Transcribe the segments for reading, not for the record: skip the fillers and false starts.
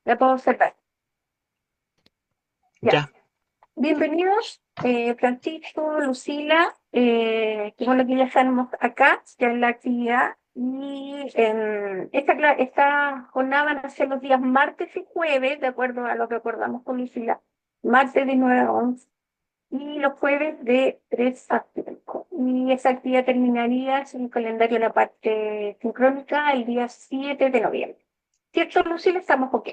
La puedo observar. Ya. Ya, Bienvenidos, Francisco, Lucila. Qué bueno que ya estamos acá, ya en la actividad. Y esta jornada van a ser los días martes y jueves, de acuerdo a lo que acordamos con Lucila. Martes de 9 a 11 y los jueves de 3 a 5. Y esa actividad terminaría, en el calendario, la parte sincrónica, el día 7 de noviembre. ¿Cierto, Lucila? Estamos ok.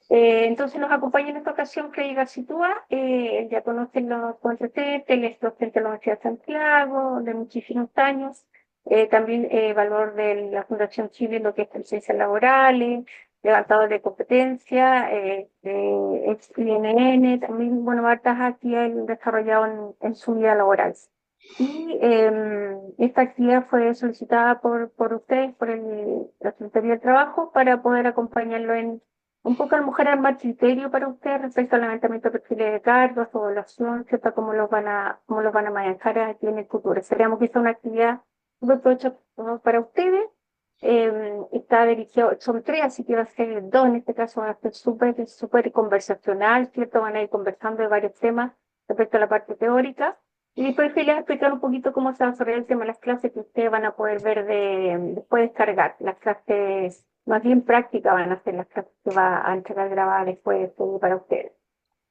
Entonces nos acompaña en esta ocasión Freddy Garzitúa. Él ya conoce los antecedentes, él es docente de la Universidad de Santiago de muchísimos años. También valor de la Fundación Chile en lo que es ciencias laborales, levantador de competencia, ex INN, también, bueno, hartas actividades desarrollado en su vida laboral. Y esta actividad fue solicitada por ustedes, por la Secretaría del Trabajo, para poder acompañarlo en un poco a lo mejor armar criterio para ustedes respecto al levantamiento de perfiles de cargos, su evaluación, ¿cierto? Cómo los van a manejar aquí en el futuro. Esperamos que sea una actividad súper provechosa para ustedes. Está dirigido, son tres, así que va a ser dos, en este caso va a ser súper conversacional, ¿cierto? Van a ir conversando de varios temas respecto a la parte teórica. Y después les explicar un poquito cómo se va a desarrollar el tema de las clases que ustedes van a poder ver después descargar. Las clases más bien prácticas van a ser las clases que va a entregar grabadas después para ustedes.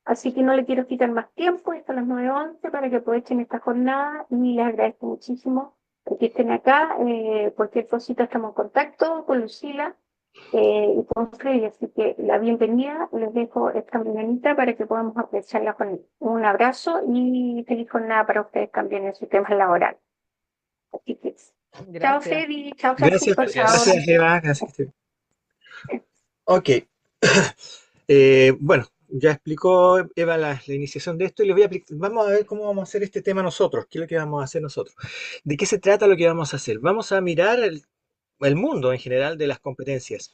Así que no le quiero quitar más tiempo, hasta las 9:11 para que aprovechen esta jornada y les agradezco muchísimo que estén acá. Cualquier cosita estamos en contacto con Lucila y con Freddy, así que la bienvenida, les dejo esta mañanita para que podamos apreciarla con un abrazo y feliz jornada para ustedes también en su tema laboral. Así que, chao Gracias. Freddy, chao gracias, Francisco, chao gracias Lucila. Eva, gracias que esté. Ok, bueno, ya explicó Eva la iniciación de esto y les voy a vamos a ver cómo vamos a hacer este tema nosotros, qué es lo que vamos a hacer nosotros. ¿De qué se trata lo que vamos a hacer? Vamos a mirar el mundo en general de las competencias.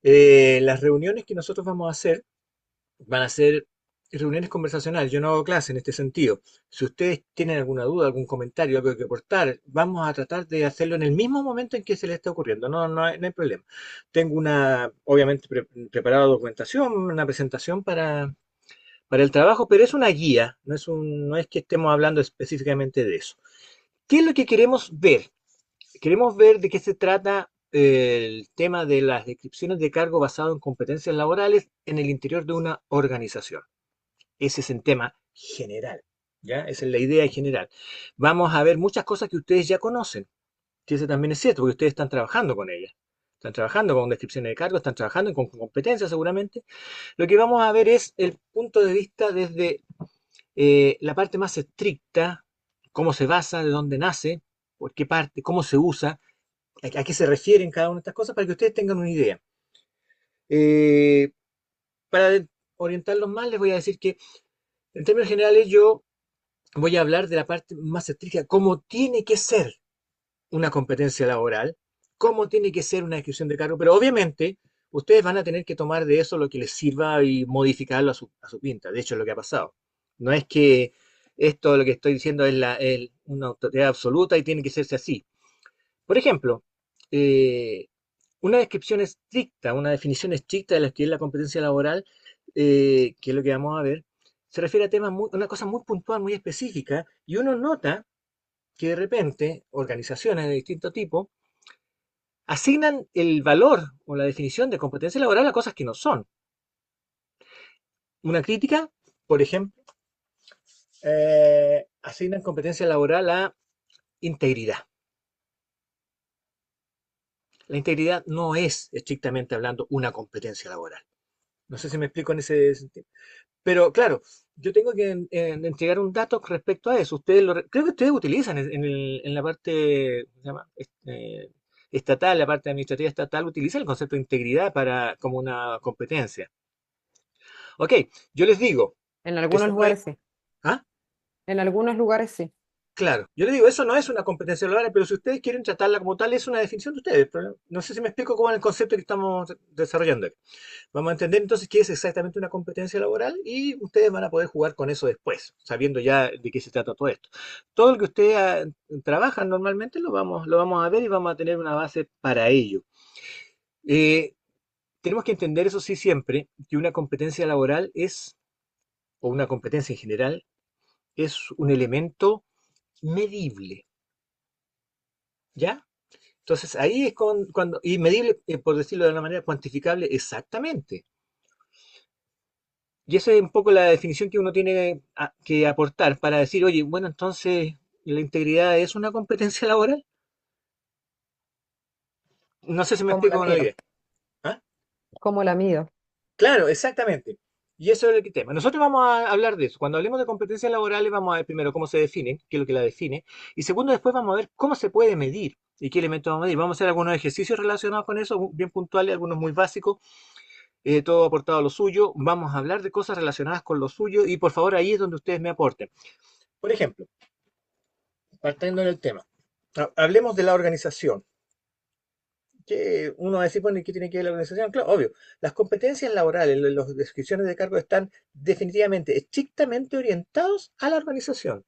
Las reuniones que nosotros vamos a hacer van a ser reuniones conversacionales. Yo no hago clase en este sentido. Si ustedes tienen alguna duda, algún comentario, algo que aportar, vamos a tratar de hacerlo en el mismo momento en que se les está ocurriendo. No hay problema. Tengo obviamente, preparada documentación, una presentación para el trabajo, pero es una guía, no es que estemos hablando específicamente de eso. ¿Qué es lo que queremos ver? Queremos ver de qué se trata el tema de las descripciones de cargo basado en competencias laborales en el interior de una organización. Ese es el tema general, ¿ya? Esa es la idea general. Vamos a ver muchas cosas que ustedes ya conocen, que eso también es cierto, porque ustedes están trabajando con ellas. Están trabajando con descripciones de cargo, están trabajando con competencias seguramente. Lo que vamos a ver es el punto de vista desde la parte más estricta, cómo se basa, de dónde nace, por qué parte, cómo se usa, a qué se refieren cada una de estas cosas, para que ustedes tengan una idea. Eh, para orientarlos más, les voy a decir que en términos generales yo voy a hablar de la parte más estricta, cómo tiene que ser una competencia laboral, cómo tiene que ser una descripción de cargo, pero obviamente ustedes van a tener que tomar de eso lo que les sirva y modificarlo a su pinta. De hecho, es lo que ha pasado. No es que esto, lo que estoy diciendo, es una autoridad absoluta y tiene que serse así. Por ejemplo, eh, una descripción estricta, una definición estricta de lo que es la competencia laboral, que es lo que vamos a ver, se refiere a temas una cosa muy puntual, muy específica, y uno nota que de repente organizaciones de distinto tipo asignan el valor o la definición de competencia laboral a cosas que no son. Una crítica, por ejemplo, asignan competencia laboral a integridad. La integridad no es, estrictamente hablando, una competencia laboral. No sé si me explico en ese sentido. Pero claro, yo tengo que entregar un dato respecto a eso. Creo que ustedes utilizan en la parte, ¿cómo se llama? Estatal, la parte administrativa estatal, utiliza el concepto de integridad como una competencia. Ok, yo les digo, En algunos eso no es. lugares sí. ¿Ah? En algunos lugares sí. Claro, yo les digo, eso no es una competencia laboral, pero si ustedes quieren tratarla como tal, es una definición de ustedes. Pero no sé si me explico cómo es el concepto que estamos desarrollando aquí. Vamos a entender entonces qué es exactamente una competencia laboral y ustedes van a poder jugar con eso después, sabiendo ya de qué se trata todo esto. Todo lo que ustedes trabajan normalmente lo vamos a ver y vamos a tener una base para ello. Eh, tenemos que entender, eso sí, siempre, que una competencia laboral es, o una competencia en general, es un elemento medible, ¿ya? Entonces ahí es cuando, y medible, por decirlo de una manera, cuantificable exactamente. Y esa es un poco la definición que uno tiene que aportar para decir, oye, bueno, entonces, ¿la integridad es una competencia laboral? No sé si me ¿Cómo explico la con la mido? idea. ¿Ah? ¿Cómo la mido? Claro, exactamente. Y eso es el tema. Nosotros vamos a hablar de eso. Cuando hablemos de competencias laborales, vamos a ver primero cómo se definen, qué es lo que la define. Y segundo, después vamos a ver cómo se puede medir y qué elementos vamos a medir. Vamos a hacer algunos ejercicios relacionados con eso, bien puntuales, algunos muy básicos, todo aportado a lo suyo. Vamos a hablar de cosas relacionadas con lo suyo y por favor ahí es donde ustedes me aporten. Por ejemplo, partiendo del tema, hablemos de la organización. Que uno va a decir, bueno, ¿y qué tiene que ver la organización? Claro, obvio. Las competencias laborales, las descripciones de cargo están definitivamente, estrictamente orientados a la organización.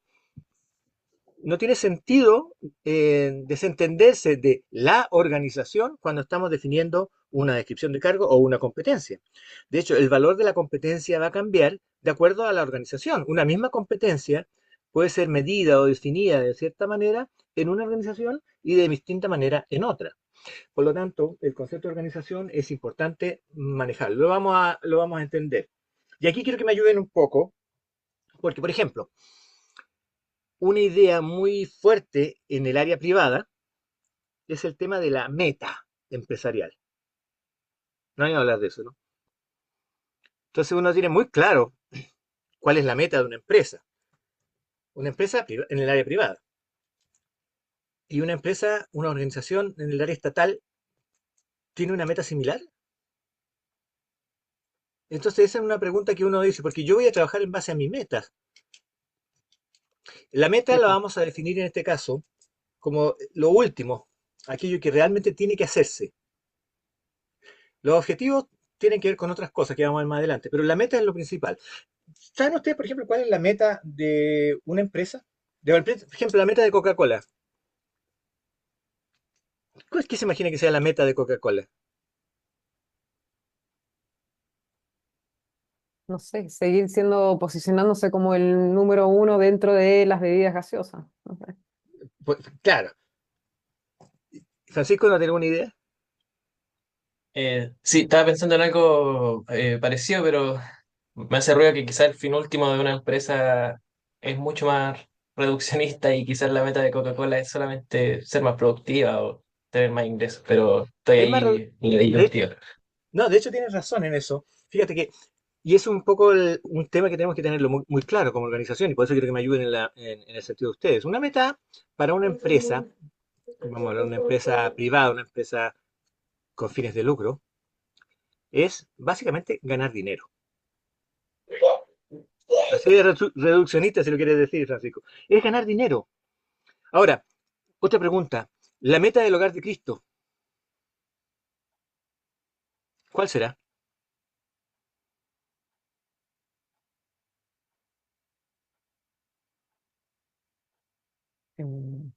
No tiene sentido desentenderse de la organización cuando estamos definiendo una descripción de cargo o una competencia. De hecho, el valor de la competencia va a cambiar de acuerdo a la organización. Una misma competencia puede ser medida o definida de cierta manera en una organización y de distinta manera en otra. Por lo tanto, el concepto de organización es importante manejarlo. Lo vamos a entender. Y aquí quiero que me ayuden un poco, porque, por ejemplo, una idea muy fuerte en el área privada es el tema de la meta empresarial. No hay que hablar de eso, ¿no? Entonces uno tiene muy claro cuál es la meta de una empresa en el área privada. Y una empresa, una organización en el área estatal, ¿tiene una meta similar? Entonces esa es una pregunta que uno dice, porque yo voy a trabajar en base a mis metas. La meta Sí, la po. vamos a definir en este caso como lo último, aquello que realmente tiene que hacerse. Los objetivos tienen que ver con otras cosas que vamos a ver más adelante, pero la meta es lo principal. ¿Saben ustedes, por ejemplo, cuál es la meta de una empresa? Por ejemplo, la meta de Coca-Cola. ¿Cuál es que se imagina que sea la meta de Coca-Cola? No sé, seguir siendo, posicionándose como el número uno dentro de las bebidas gaseosas. No sé. Pues, claro, Francisco no tiene una idea. Sí, estaba pensando en algo parecido, pero me hace ruido que quizás el fin último de una empresa es mucho más reduccionista y quizás la meta de Coca-Cola es solamente ser más productiva o tener más ingresos, pero estoy Es más, ahí en la de, disyuntiva. no, de hecho tienes razón en eso. Fíjate que, y es un poco un tema que tenemos que tenerlo muy, muy claro como organización, y por eso quiero que me ayuden en el sentido de ustedes. Una meta para una empresa, vamos a hablar de una empresa privada, una empresa con fines de lucro, es básicamente ganar dinero. Así de reduccionista, si lo quieres decir, Francisco. Es ganar dinero. Ahora, otra pregunta. La meta del hogar de Cristo, ¿cuál será? Mm,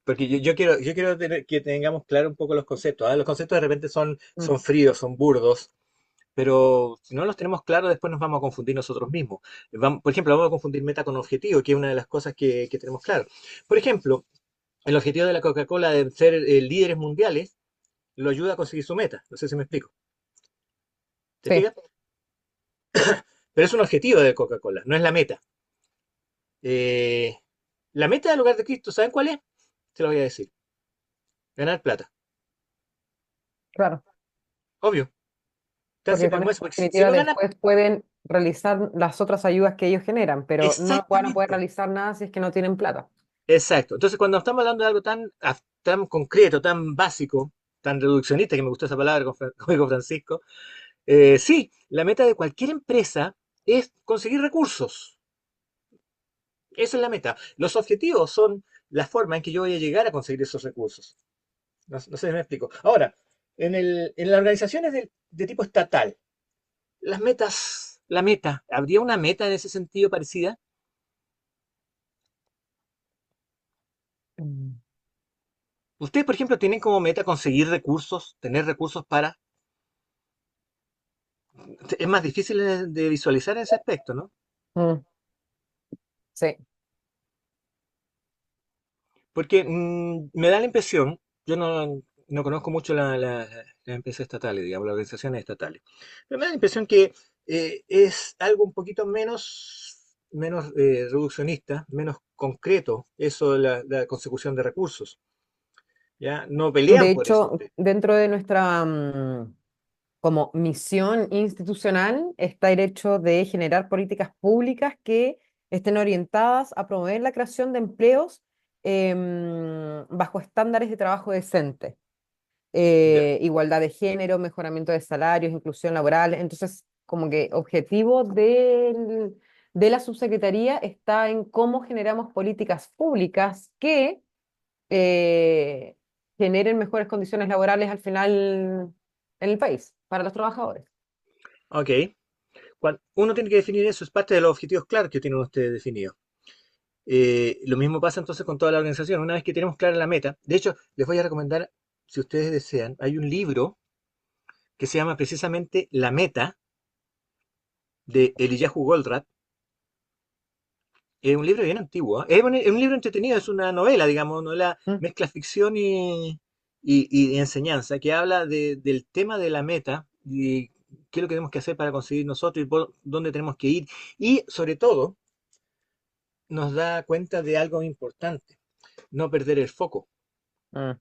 Porque yo quiero que tengamos claro un poco los conceptos. ¿Ah? Los conceptos de repente son, mm. son fríos, son burdos, pero si no los tenemos claros, después nos vamos a confundir nosotros mismos. Por ejemplo, vamos a confundir meta con objetivo, que es una de las cosas que tenemos claro. Por ejemplo, el objetivo de la Coca-Cola de ser líderes mundiales lo ayuda a conseguir su meta. No sé si me explico. ¿Te Sí, fijas? Pero es un objetivo de Coca-Cola, no es la meta. Eh, la meta del hogar de Cristo, ¿saben cuál es? Te lo voy a decir. Ganar plata. claro, Obvio. Tan porque simple con como eso eso. Porque en si definitiva no gana... después pueden realizar las otras ayudas que ellos generan, pero no van a poder Exactamente. realizar nada si es que no tienen plata. Exacto. Entonces, cuando estamos hablando de algo tan concreto, tan básico, tan reduccionista, que me gustó esa palabra como dijo Francisco, sí, la meta de cualquier empresa es conseguir recursos. Esa es la meta. Los objetivos son la forma en que yo voy a llegar a conseguir esos recursos. No sé si me explico. Ahora, en las organizaciones de tipo estatal, la meta, ¿habría una meta en ese sentido parecida? Mm. Ustedes, por ejemplo, tienen como meta conseguir recursos, tener recursos para... Es más difícil de visualizar ese aspecto, ¿no? Mm, sí, Porque me da la impresión, yo no conozco mucho las empresas estatales, digamos, las organizaciones estatales, pero me da la impresión que es algo un poquito menos reduccionista, menos concreto, eso de la consecución de recursos. ¿Ya? No pelean de por eso hecho, ustedes. dentro de nuestra como misión institucional está el hecho de generar políticas públicas que estén orientadas a promover la creación de empleos bajo estándares de trabajo decente, Ya. igualdad de género, mejoramiento de salarios, inclusión laboral. Entonces, como que objetivo de la subsecretaría está en cómo generamos políticas públicas que eh, generen mejores condiciones laborales al final en el país, para los trabajadores. Ok. Uno tiene que definir eso, es parte de los objetivos claros que tienen ustedes definidos. Lo mismo pasa entonces con toda la organización. Una vez que tenemos clara la meta, de hecho, les voy a recomendar, si ustedes desean, hay un libro que se llama precisamente La Meta de Eliyahu Goldratt. Es un libro bien antiguo, ¿eh? Es un libro entretenido, es una novela, digamos, novela Mm, mezcla ficción y enseñanza, que habla del tema de la meta y qué es lo que tenemos que hacer para conseguir nosotros y por dónde tenemos que ir. Y sobre todo, nos da cuenta de algo importante, no perder el foco. mm,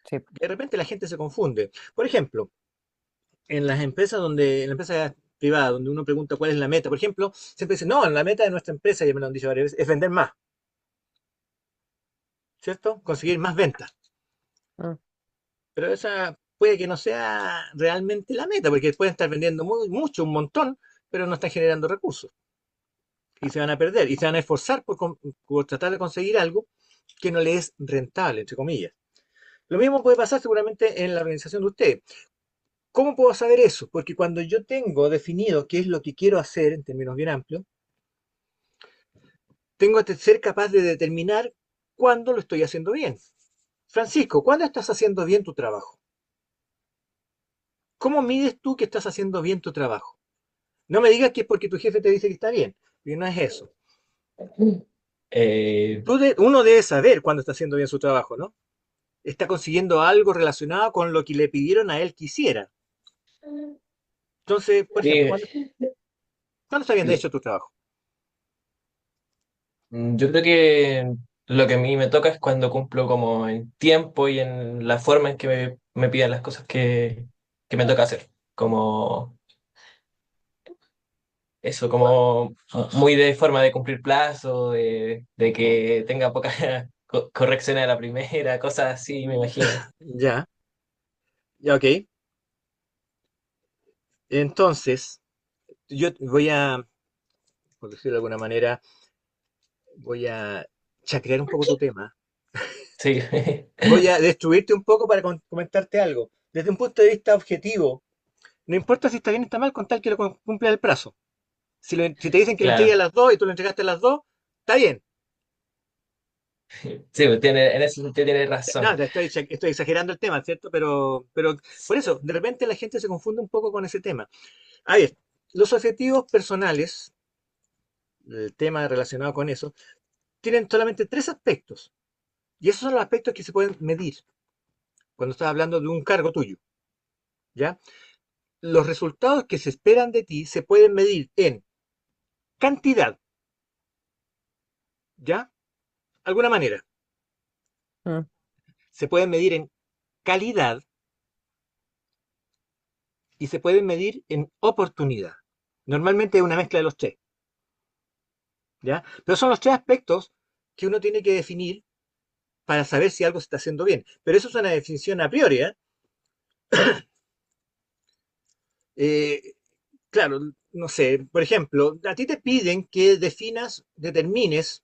sí. De repente la gente se confunde. Por ejemplo, en la empresa privada, donde uno pregunta cuál es la meta, por ejemplo, siempre dicen, no, la meta de nuestra empresa, ya me lo han dicho varias veces, es vender más, ¿cierto? Conseguir más ventas. Mm, Pero esa puede que no sea realmente la meta, porque pueden estar vendiendo mucho, un montón, pero no están generando recursos. Y se van a perder, y se van a esforzar por tratar de conseguir algo que no les es rentable, entre comillas. Lo mismo puede pasar seguramente en la organización de ustedes. ¿Cómo puedo saber eso? Porque cuando yo tengo definido qué es lo que quiero hacer en términos bien amplios, tengo que ser capaz de determinar cuándo lo estoy haciendo bien. Francisco, ¿cuándo estás haciendo bien tu trabajo? ¿Cómo mides tú que estás haciendo bien tu trabajo? No me digas que es porque tu jefe te dice que está bien, porque no es eso. Eh, Uno debe saber cuándo está haciendo bien su trabajo, ¿no? Está consiguiendo algo relacionado con lo que le pidieron a él que hiciera. Entonces, por ejemplo, sí, ¿cuándo está bien de hecho tu trabajo? yo creo que lo que a mí me toca es cuando cumplo como en tiempo y en la forma en que me pidan las cosas que me toca hacer. Como eso, como muy de forma de cumplir plazo, de que tenga pocas correcciones a la primera, cosas así, me imagino. Ya, ya, ok. Entonces, yo voy a, por decirlo de alguna manera, voy a chacrear un poco tu tema. Sí. Voy a destruirte un poco para comentarte algo. Desde un punto de vista objetivo, no importa si está bien o está mal con tal que lo cumpla el plazo. Si te dicen que lo entregue a Claro. las 2 y tú lo entregaste a las 2, está bien. Sí, pues en ese sentido tiene razón. No, estoy exagerando el tema, ¿cierto? Pero por eso, de repente la gente se confunde un poco con ese tema. A ver, los objetivos personales, el tema relacionado con eso, tienen solamente tres aspectos. Y esos son los aspectos que se pueden medir cuando estás hablando de un cargo tuyo, ¿ya? Los resultados que se esperan de ti se pueden medir en cantidad, ¿ya? Alguna manera. mm, Se pueden medir en calidad y se pueden medir en oportunidad. Normalmente es una mezcla de los tres, ¿ya? Pero son los tres aspectos que uno tiene que definir para saber si algo se está haciendo bien. Pero eso es una definición a priori, ¿eh? Eh, claro, no sé, por ejemplo, a ti te piden que determines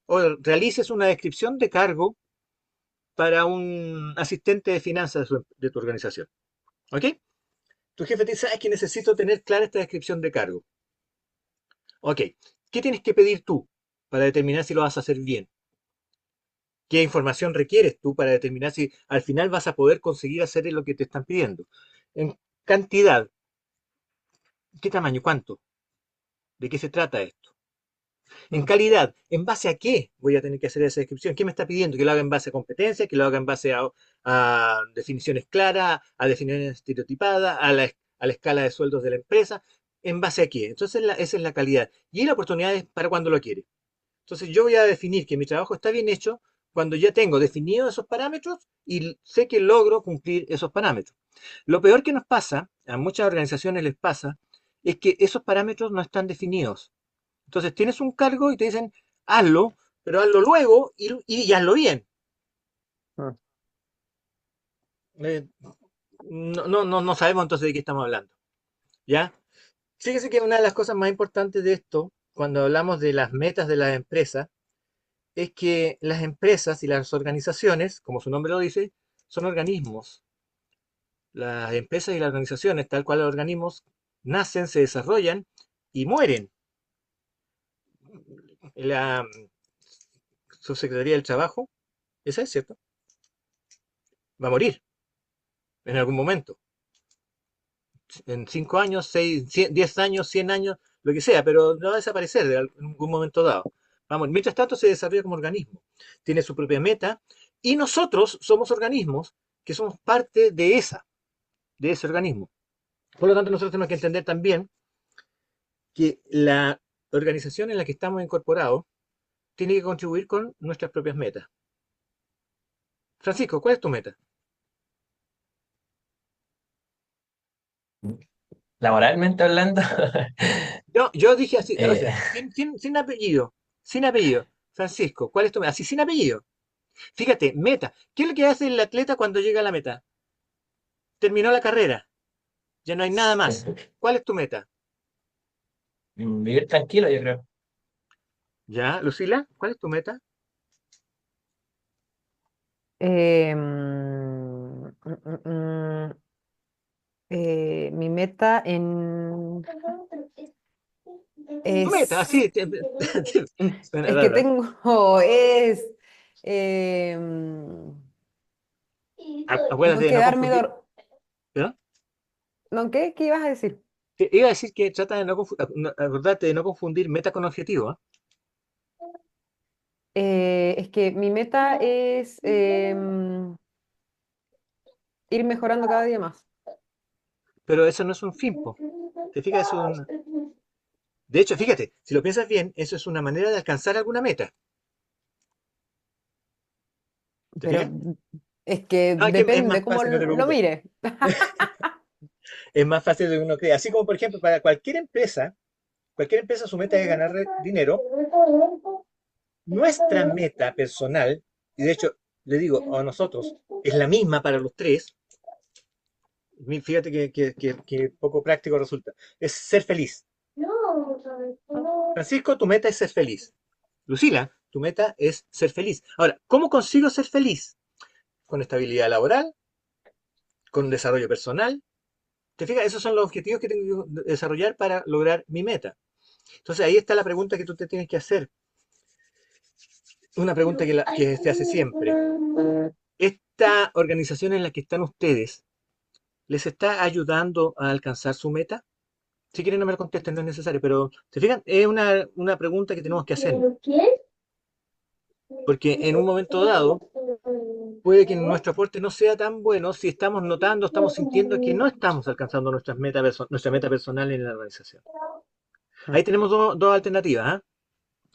o realices una descripción de cargo para un asistente de finanzas de tu organización. ¿Ok? Tu jefe te dice, es que necesito tener clara esta descripción de cargo. Ok, ¿qué tienes que pedir tú para determinar si lo vas a hacer bien? ¿Qué información requieres tú para determinar si al final vas a poder conseguir hacer lo que te están pidiendo? En cantidad, ¿qué tamaño? ¿Cuánto? ¿De qué se trata esto? En Mm. calidad, ¿en base a qué voy a tener que hacer esa descripción? ¿Qué me está pidiendo? ¿Que lo haga en base a competencias? ¿Que lo haga en base a definiciones claras, a definiciones estereotipadas, a la escala de sueldos de la empresa? ¿En base a qué? Entonces esa es la calidad. Y la oportunidad es para cuando lo quiere. Entonces yo voy a definir que mi trabajo está bien hecho cuando ya tengo definidos esos parámetros y sé que logro cumplir esos parámetros. Lo peor que nos pasa, a muchas organizaciones les pasa, es que esos parámetros no están definidos. Entonces tienes un cargo y te dicen, hazlo, pero hazlo luego y hazlo bien. Mm. Eh, no sabemos entonces de qué estamos hablando. ¿Ya? Fíjese que una de las cosas más importantes de esto, cuando hablamos de las metas de las empresas, es que las empresas y las organizaciones, como su nombre lo dice, son organismos. Las empresas y las organizaciones, tal cual los organismos, nacen, se desarrollan y mueren. La subsecretaría del Trabajo, esa es cierto, va a morir en algún momento. En 5 años, 6, 10 años, 100 años, lo que sea, pero no va a desaparecer en algún momento dado. Vamos, mientras tanto se desarrolla como organismo, tiene su propia meta y nosotros somos organismos que somos parte de ese organismo. Por lo tanto, nosotros tenemos que entender también que la organización en la que estamos incorporados tiene que contribuir con nuestras propias metas. Francisco, ¿cuál es tu meta? Laboralmente hablando, Yo dije así, o eh, sea, sin apellido, sin apellido. Francisco, ¿cuál es tu meta? Así, sin apellido. Fíjate, meta. ¿Qué es lo que hace el atleta cuando llega a la meta? Terminó la carrera, ya no hay nada más. ¿Cuál es tu meta? vivir tranquilo, yo creo. ¿Ya, Lucila? ¿Cuál es tu meta? Mm. Mi meta Tu meta, es, así. Suena es que raro, ¿eh? tengo, es em, no Acuérdate de no quedarme confundir. ¿No? ¿No qué? ¿Qué ibas a decir? Iba a decir que trata de no acordarte de no confundir meta con objetivo, ¿eh? Es que mi meta es ir mejorando cada día más. Pero eso no es un fin, po. ¿Te fijas? De hecho, fíjate, si lo piensas bien, eso es una manera de alcanzar alguna meta. ¿Te Pero fijas? es que No, es que es depende más cómo fácil, no te lo preocupes. mire. Es más fácil de lo que uno cree. Así como, por ejemplo, para cualquier empresa su meta es ganar dinero. Nuestra meta personal, y de hecho, le digo a nosotros, es la misma para los tres. Fíjate que poco práctico resulta. Es ser feliz. Francisco, tu meta es ser feliz. Lucila, tu meta es ser feliz. Ahora, ¿cómo consigo ser feliz? Con estabilidad laboral, con desarrollo personal. ¿Te fijas? Esos son los objetivos que tengo que desarrollar para lograr mi meta. Entonces ahí está la pregunta que tú te tienes que hacer. Una pregunta que se hace siempre. ¿Esta organización en la que están ustedes les está ayudando a alcanzar su meta? Si quieren no me lo contesten, no es necesario, pero ¿se fijan? Es una pregunta que tenemos que hacernos. Porque en un momento dado puede que nuestro aporte no sea tan bueno si estamos notando, estamos sintiendo que no estamos alcanzando nuestra meta personal en la organización. Mm. Ahí tenemos dos alternativas, ¿ah?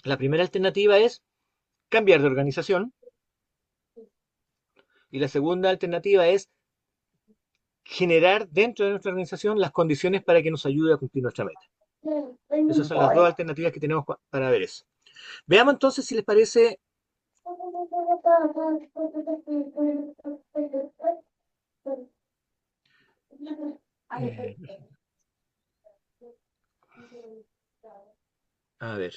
La primera alternativa es cambiar de organización y la segunda alternativa es generar dentro de nuestra organización las condiciones para que nos ayude a cumplir nuestra meta. Esas son las dos alternativas que tenemos para ver eso. Veamos entonces si les parece, eh, a ver,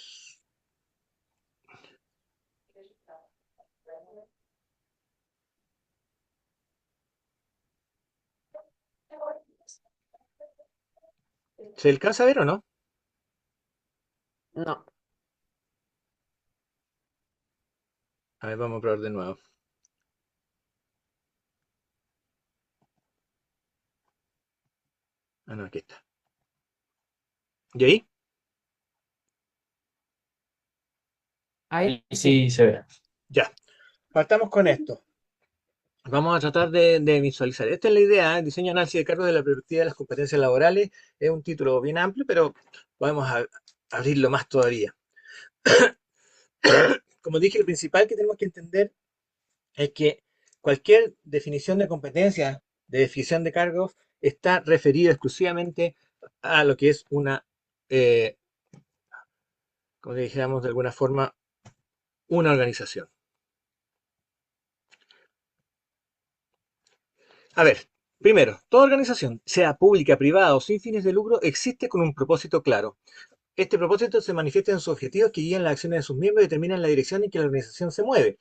¿se alcanza a ver o no? No. A ver, vamos a probar de nuevo. Ah, no, aquí está. ¿Y ahí? Ahí Ahí sí. sí se ve. Ya. Partamos con esto. Vamos a tratar de visualizar. Esta es la idea, ¿eh? Diseño análisis de cargos de la perspectiva de las competencias laborales. Es un título bien amplio, pero podemos abrirlo más todavía. Como dije, lo principal que tenemos que entender es que cualquier definición de competencias, de definición de cargos, está referido exclusivamente a lo que es una, eh, como dijéramos de alguna forma, una organización. A ver, primero, toda organización, sea pública, privada o sin fines de lucro, existe con un propósito claro. Este propósito se manifiesta en sus objetivos que guían las acciones de sus miembros y determinan la dirección en que la organización se mueve.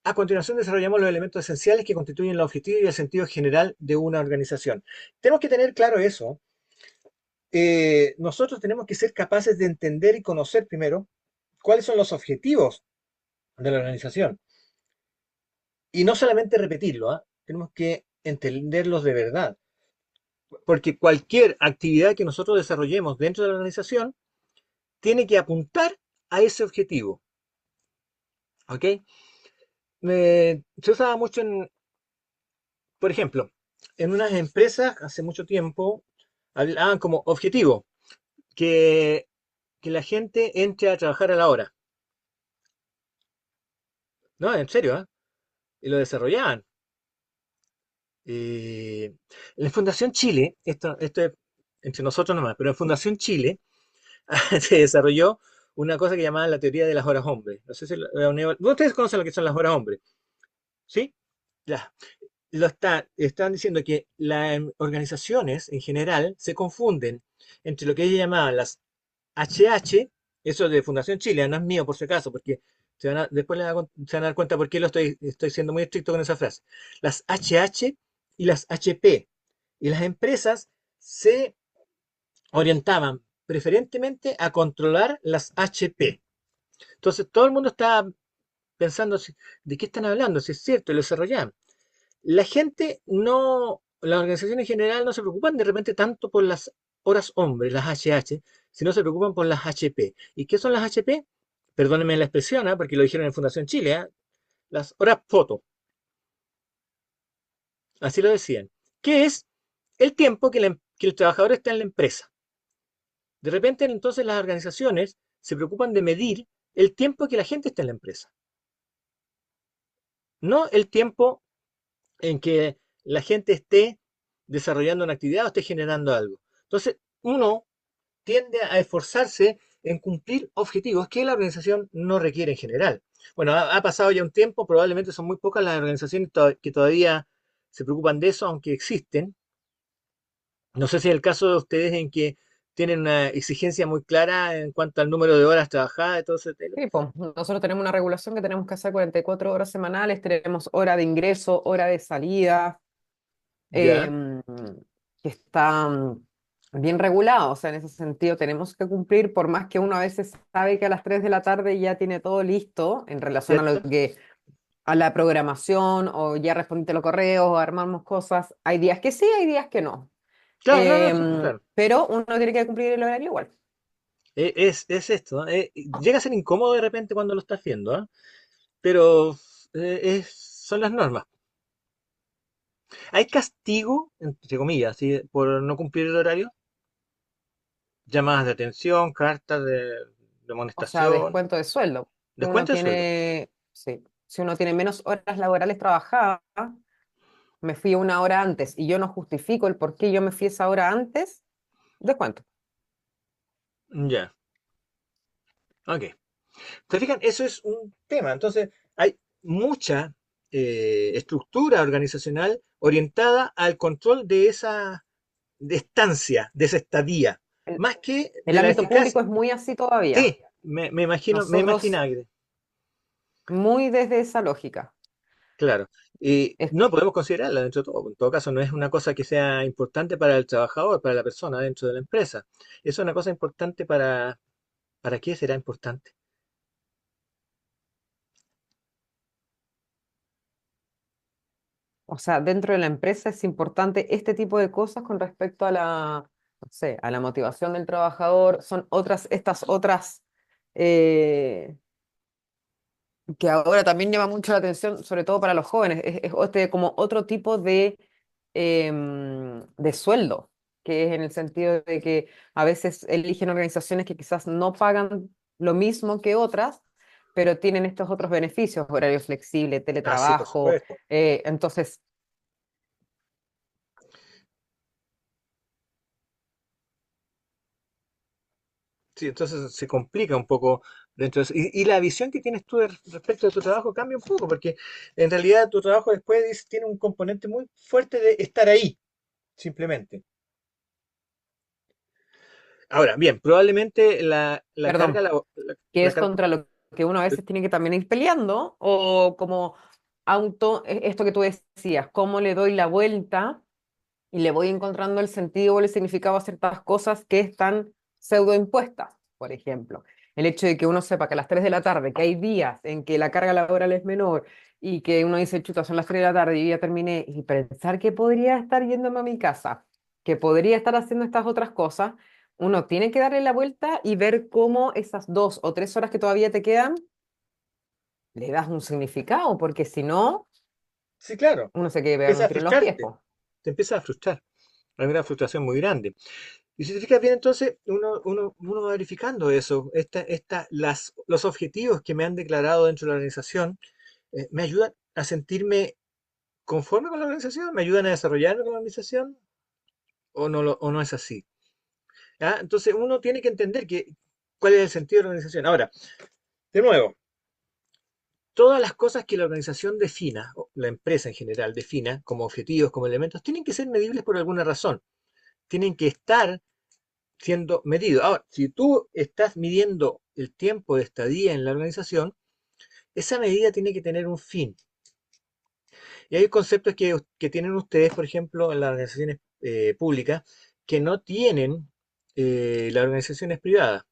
A continuación desarrollamos los elementos esenciales que constituyen los objetivos y el sentido general de una organización. Tenemos que tener claro eso. Nosotros tenemos que ser capaces de entender y conocer primero cuáles son los objetivos de la organización. Y no solamente repetirlo, ¿ah? Tenemos que entenderlos de verdad. Porque cualquier actividad que nosotros desarrollemos dentro de la organización tiene que apuntar a ese objetivo. ¿Ok? Se usaba mucho por ejemplo, en unas empresas hace mucho tiempo hablaban como objetivo que, que la gente entre a trabajar a la hora. No, en serio, ¿eh? Y lo desarrollaban. En Fundación Chile, esto es entre nosotros nomás, pero en Fundación Chile se desarrolló una cosa que llamaban la teoría de las horas hombres. No sé si ustedes conocen lo que son las horas hombres, ¿sí? Ya. Están diciendo que las organizaciones en general se confunden entre lo que ellos llamaban las HH, eso de Fundación Chile, no es mío por si acaso, porque después se van a dar cuenta por qué estoy siendo muy estricto con esa frase. Las HH y las HP. Y las empresas se orientaban preferentemente a controlar las HP. Entonces todo el mundo estaba pensando, ¿de qué están hablando? Si es cierto, lo desarrollaban. La gente no, las organizaciones en general no se preocupan de repente tanto por las horas hombres, las HH, sino se preocupan por las HP. ¿Y qué son las HP? Perdónenme la expresión, ¿ah? Porque lo dijeron en Fundación Chile, ¿ah? Las horas foto, así lo decían. ¿Qué es el tiempo que el trabajador está en la empresa? De repente entonces las organizaciones se preocupan de medir el tiempo que la gente está en la empresa, no el tiempo en que la gente esté desarrollando una actividad o esté generando algo. Entonces, uno tiende a esforzarse en cumplir objetivos que la organización no requiere en general. Bueno, ha pasado ya un tiempo, probablemente son muy pocas las organizaciones que todavía se preocupan de eso, aunque existen. No sé si es el caso de ustedes en que tienen una exigencia muy clara en cuanto al número de horas trabajadas y todo ese tema. Sí, pues, nosotros tenemos una regulación que tenemos que hacer 44 horas semanales, tenemos hora de ingreso, hora de salida, Ya, em, que está bien regulado. O sea, en ese sentido tenemos que cumplir, por más que uno a veces sabe que a las 3 de la tarde ya tiene todo listo en relación a lo ¿cierto? que, a la programación, o ya respondiste los correos, o armamos cosas. Hay días que sí, hay días que no. Claro, no, no, sí, claro. Pero uno tiene que cumplir el horario igual. Es esto, ¿no? Llega a ser incómodo de repente cuando lo estás haciendo, ¿ah? Pero son las normas. ¿Hay castigo, entre comillas, ¿sí? Por no cumplir el horario? Llamadas de atención, cartas de O sea, amonestación, descuento de sueldo. Si uno descuento de sueldo. tiene, sí, si uno tiene menos horas laborales trabajadas, me fui una hora antes y yo no justifico el por qué yo me fui esa hora antes, descuento. Ya, ok. ¿Se fijan? Eso es un tema. Entonces, hay mucha estructura organizacional orientada al control de esa de estancia, de esa estadía, El, más que el de la ámbito público eficacia. es muy así todavía. Sí, me imagino, me Nosotros, imaginaba. muy desde esa lógica. Claro. Y Es, no podemos considerarla dentro de todo. En todo caso, no es una cosa que sea importante para el trabajador, para la persona dentro de la empresa. Es una cosa importante ¿para qué será importante? o sea, dentro de la empresa es importante este tipo de cosas con respecto a no sé, a la motivación del trabajador. Son estas otras eh, que ahora también llama mucho la atención, sobre todo para los jóvenes, como otro tipo de sueldo, que es en el sentido de que a veces eligen organizaciones que quizás no pagan lo mismo que otras, pero tienen estos otros beneficios, horario flexible, Ah, sí, por teletrabajo. supuesto. Entonces, Sí, entonces se complica un poco dentro de eso. Y la visión que tienes tú respecto de tu trabajo cambia un poco, porque en realidad tu trabajo después tiene un componente muy fuerte de estar ahí, simplemente. Ahora, bien, probablemente la carga, perdón, que la es carga, contra lo que uno a veces tiene que también ir peleando, o como esto que tú decías, cómo le doy la vuelta y le voy encontrando el sentido o el significado a ciertas cosas que están pseudoimpuestas. Por ejemplo, el hecho de que uno sepa que a las 3 de la tarde, que hay días en que la carga laboral es menor y que uno dice, chuta, son las 3 de la tarde y yo ya terminé, y pensar que podría estar yéndome a mi casa, que podría estar haciendo estas otras cosas, uno tiene que darle la vuelta y ver cómo esas 2 o 3 horas que todavía te quedan le das un significado, porque si no, sí, claro, uno se quiere pegar empieza un a tiro en los pies, frustrarte, po. te empieza a frustrar. Hay una frustración muy grande. Y si te fijas bien, entonces uno va verificando eso, los objetivos que me han declarado dentro de la organización me ayudan a sentirme conforme con la organización, me ayudan a desarrollarme con la organización o o no es así. ¿Ya? Entonces uno tiene que entender cuál es el sentido de la organización. Ahora, de nuevo, todas las cosas que la organización defina, o la empresa en general defina como objetivos, como elementos, tienen que ser medibles por alguna razón. Tienen que estar siendo medidos. Ahora, si tú estás midiendo el tiempo de estadía en la organización, esa medida tiene que tener un fin. Y hay conceptos que tienen ustedes, por ejemplo, en las organizaciones públicas, que no tienen las organizaciones privadas,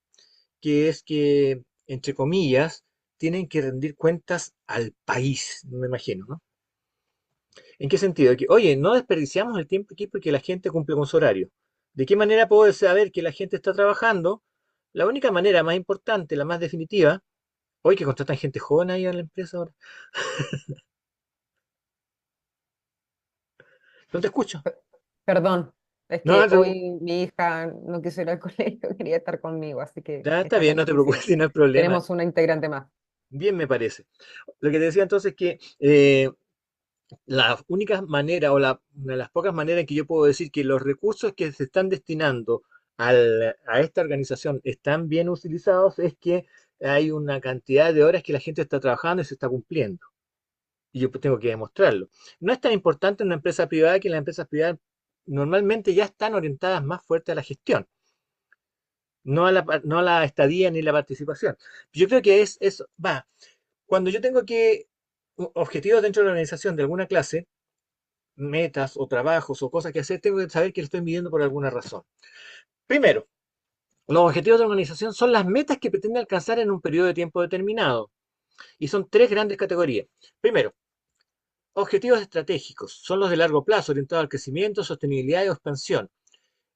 que es que, entre comillas, tienen que rendir cuentas al país, me imagino, ¿no? ¿En qué sentido? Que, oye, no desperdiciamos el tiempo aquí porque la gente cumple con su horario. ¿De qué manera puedo saber que la gente está trabajando? La única manera más importante, la más definitiva, hoy que contratan gente joven ahí en la empresa ahora. No te escucho. Perdón, es No, que hoy mi hija no quiso ir al colegio, quería estar conmigo, así que ya está está bien, con no te mis preocupes, hijos. si no hay problema. Tenemos una integrante más. Bien me parece. Lo que te decía entonces es que la única manera una de las pocas maneras en que yo puedo decir que los recursos que se están destinando a esta organización están bien utilizados es que hay una cantidad de horas que la gente está trabajando y se está cumpliendo. Y yo tengo que demostrarlo. No es tan importante en una empresa privada que las empresas privadas normalmente ya están orientadas más fuerte a la gestión, no a la estadía ni la participación. Yo creo que va, cuando yo tengo objetivos dentro de la organización de alguna clase, metas o trabajos o cosas que hacer, tengo que saber que lo estoy midiendo por alguna razón. Primero, los objetivos de la organización son las metas que pretende alcanzar en un periodo de tiempo determinado. Y son tres grandes categorías. Primero, objetivos estratégicos. Son los de largo plazo, orientados al crecimiento, sostenibilidad y expansión.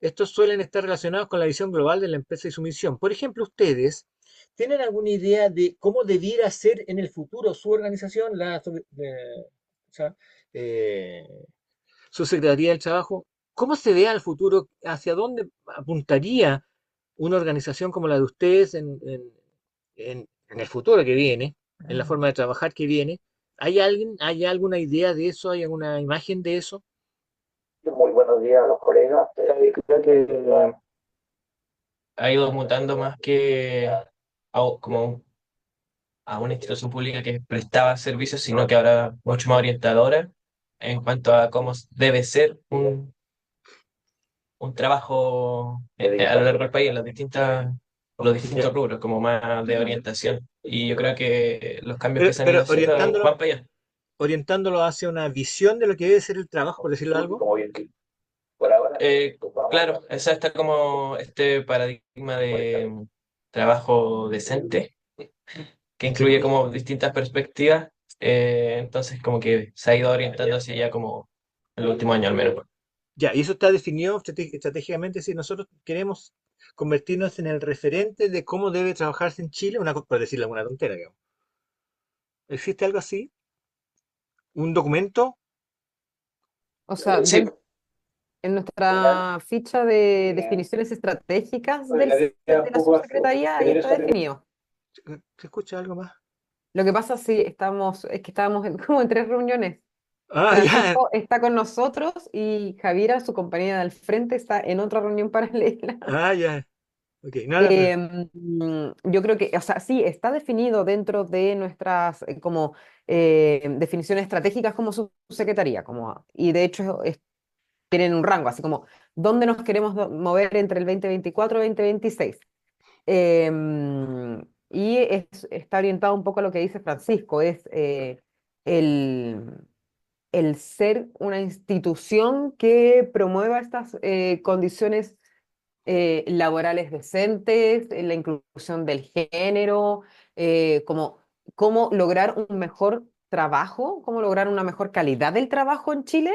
Estos suelen estar relacionados con la visión global de la empresa y su misión. Por ejemplo, ustedes tienen alguna idea de cómo debiera ser en el futuro su organización, o sea, eh, su Secretaría del Trabajo. ¿Cómo se ve al futuro? ¿Hacia dónde apuntaría una organización como la de ustedes en el futuro que viene, en la forma de trabajar que viene? ¿Hay alguna idea de eso? ¿Hay alguna imagen de eso? Muy buenos días a los colegas. Creo que ha ido mutando más que como a una institución pública que prestaba servicios, sino que ahora mucho más orientadora en cuanto a cómo debe ser un trabajo a lo largo del país, en los Ya. distintos rubros, como más de orientación. Y yo creo que los cambios que se han ido Pero haciendo van para allá. orientándolo hacia una visión de lo que debe ser el trabajo, por decirlo algo. Claro, esa está como este paradigma de trabajo decente, que Sí. incluye como distintas perspectivas. entonces como que se ha ido orientando hacia allá como el último año al menos. Ya, y eso está definido estratégicamente si nosotros queremos convertirnos en el referente de cómo debe trabajarse en Chile, por decirle alguna tontera, digamos. ¿Existe algo así? ¿Un documento? O sea, Sí, en nuestra ficha de definiciones estratégicas de la subsecretaría, ahí está definido. ¿Se escucha algo más? Lo que pasa sí, es que estábamos como en tres reuniones. Ah, ya. Francisco está con nosotros y Javiera, su compañera del frente, está en otra reunión paralela. Ah, ya. Ok, no, no, pero. Yo creo que, o sea, sí, está definido dentro de nuestras como definiciones estratégicas como subsecretaría, como, y de hecho tienen un rango, así como dónde nos queremos mover entre el 2024 y 2026. Y está orientado un poco a lo que dice Francisco, es el, el ser una institución que promueva estas condiciones laborales decentes, la inclusión del género, como cómo lograr un mejor trabajo, cómo lograr una mejor calidad del trabajo en Chile,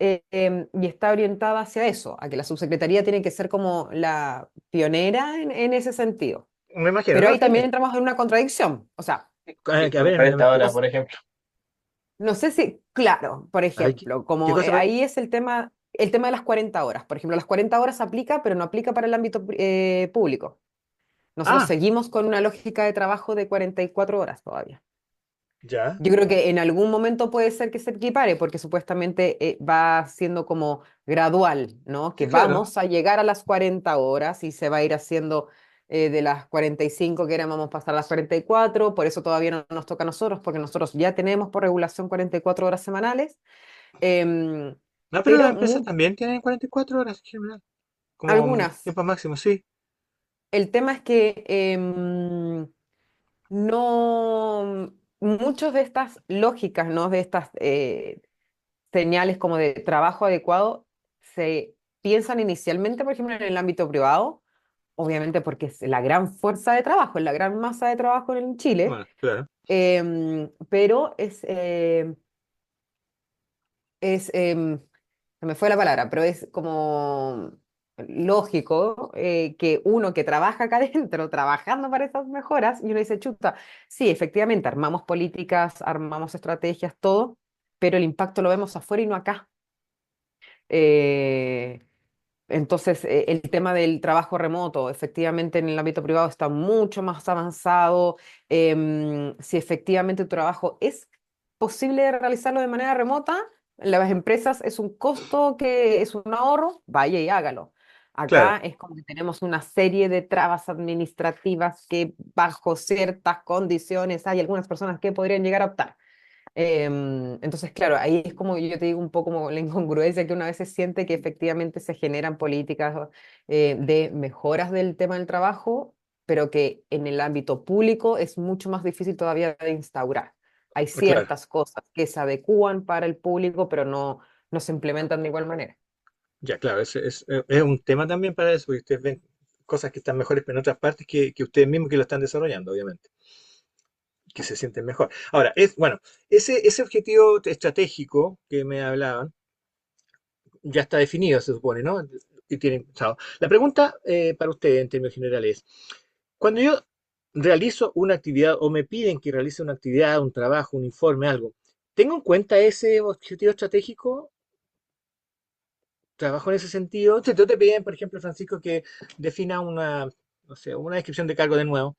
y está orientada hacia eso, a que la subsecretaría tiene que ser como la pionera en ese sentido. Me imagino, Pero ¿no? ahí Sí. también entramos en una contradicción. O sea, A ver, no 40 me horas, explico. por ejemplo. no sé si, claro, por Ay, ejemplo, ¿qué como cosa? ahí es el tema de las 40 horas. Por ejemplo, las 40 horas aplica, pero no aplica para el ámbito público. Nosotros Ah, seguimos con una lógica de trabajo de 44 horas todavía. ya, Yo creo que en algún momento puede ser que se equipare, porque supuestamente va siendo como gradual, ¿no? Que sí, claro. vamos a llegar a las 40 horas y se va a ir haciendo de las 45 que éramos, vamos a pasar a las 44, por eso todavía no nos toca a nosotros, porque nosotros ya tenemos por regulación 44 horas semanales. em, No, pero las pero empresas también tienen 44 horas en general, como algunas. tiempo máximo, sí. El tema es que no, muchas de estas lógicas, ¿no? De estas señales como de trabajo adecuado se piensan inicialmente, por ejemplo, en el ámbito privado, obviamente porque es la gran fuerza de trabajo, es la gran masa de trabajo en Chile, Bueno, claro. pero se me fue la palabra, pero es como lógico que uno que trabaja acá adentro, trabajando para esas mejoras, y uno dice, chuta, sí, efectivamente, armamos políticas, armamos estrategias, todo, pero el impacto lo vemos afuera y no acá. Eh, entonces, el tema del trabajo remoto, efectivamente en el ámbito privado está mucho más avanzado. Si efectivamente tu trabajo es posible realizarlo de manera remota, en las empresas es un costo que es un ahorro, vaya y hágalo. Claro. Acá es como que tenemos una serie de trabas administrativas que bajo ciertas condiciones hay algunas personas que podrían llegar a optar. Entonces, claro, ahí es como yo te digo un poco como la incongruencia que una vez se siente que efectivamente se generan políticas de mejoras del tema del trabajo, pero que en el ámbito público es mucho más difícil todavía de instaurar. Hay Claro. ciertas cosas que se adecúan para el público, pero no se implementan de igual manera. Ya, claro, es un tema también para eso, porque ustedes ven cosas que están mejores pero en otras partes que ustedes mismos que lo están desarrollando, obviamente, que se sienten mejor. Ahora, bueno, ese objetivo estratégico que me hablaban ya está definido, se supone, ¿no? Y tienen, chao. La pregunta para ustedes en términos generales, cuando yo realizo una actividad o me piden que realice una actividad, un trabajo, un informe, algo, ¿tengo en cuenta ese objetivo estratégico? ¿Trabajo en ese sentido? Si tú te piden, por ejemplo, Francisco, que defina una, no sé, una descripción de cargo de nuevo,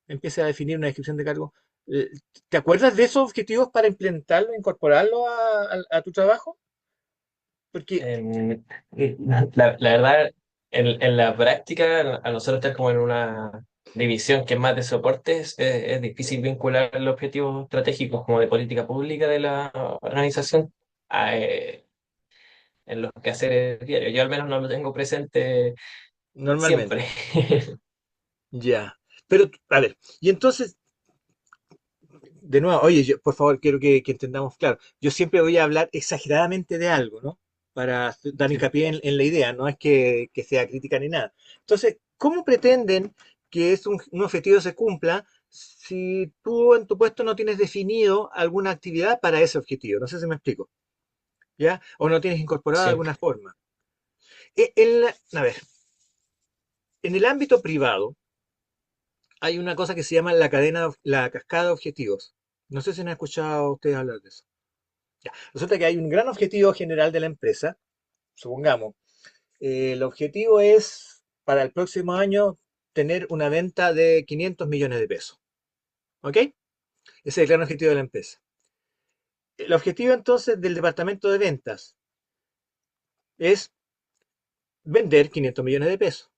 empiece a definir una descripción de cargo, eh, ¿te acuerdas de esos objetivos para implementarlo, incorporarlo a tu trabajo? Porque, En- la verdad, en la práctica, a nosotros estar como en una división que es más de soportes, es difícil vincular los objetivos estratégicos como de política pública de la organización en los quehaceres diarios. Yo al menos no lo tengo presente siempre. normalmente, ya. Pero, a ver, y entonces, de nuevo, oye, por favor, quiero que entendamos claro. Yo siempre voy a hablar exageradamente de algo, ¿no? Para dar Sí. hincapié en la idea, no es que sea crítica ni nada. Entonces, ¿cómo pretenden que un objetivo se cumpla si tú en tu puesto no tienes definido alguna actividad para ese objetivo. No sé si me explico, ¿ya? O no tienes incorporado Sí. alguna forma. A ver, en el ámbito privado hay una cosa que se llama la cascada de objetivos. No sé si han escuchado ustedes hablar de eso. Ya. Resulta que hay un gran objetivo general de la empresa, supongamos. El objetivo es para el próximo año tener una venta de 500 millones de pesos. ¿Ok? Ese es el gran objetivo de la empresa. El objetivo entonces del departamento de ventas es vender 500 millones de pesos.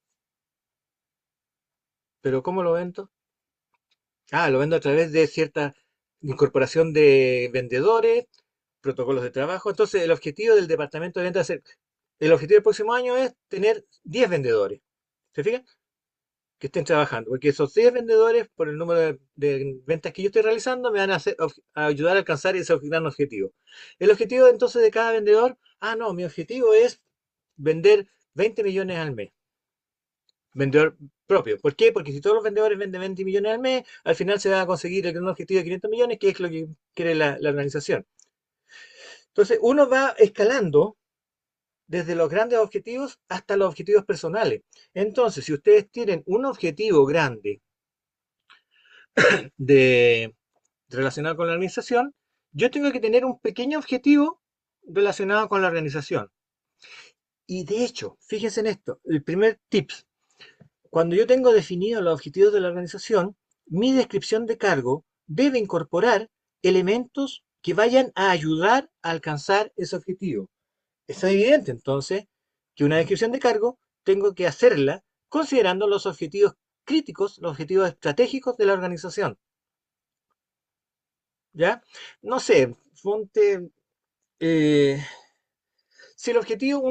¿Pero cómo lo vendo? Ah, lo vendo a través de cierta incorporación de vendedores, protocolos de trabajo. Entonces, el objetivo del departamento de ventas el objetivo del próximo año es tener 10 vendedores. ¿Se fijan? Que estén trabajando, porque esos 10 vendedores, por el número de ventas que yo estoy realizando, me van a ayudar a alcanzar ese gran objetivo. El objetivo entonces de cada vendedor, no, mi objetivo es vender 20 millones al mes. Vendedor propio. ¿Por qué? Porque si todos los vendedores venden 20 millones al mes, al final se va a conseguir el gran objetivo de 500 millones, que es lo que quiere la organización. Entonces, uno va escalando desde los grandes objetivos hasta los objetivos personales. Entonces, si ustedes tienen un objetivo grande de relacionado con la organización, yo tengo que tener un pequeño objetivo relacionado con la organización. Y de hecho, fíjense en esto, el primer tips, cuando yo tengo definidos los objetivos de la organización, mi descripción de cargo debe incorporar elementos que vayan a ayudar a alcanzar ese objetivo. Es evidente entonces que una descripción de cargo tengo que hacerla considerando los objetivos críticos, los objetivos estratégicos de la organización. ¿Ya? No sé, ponte, eh, si un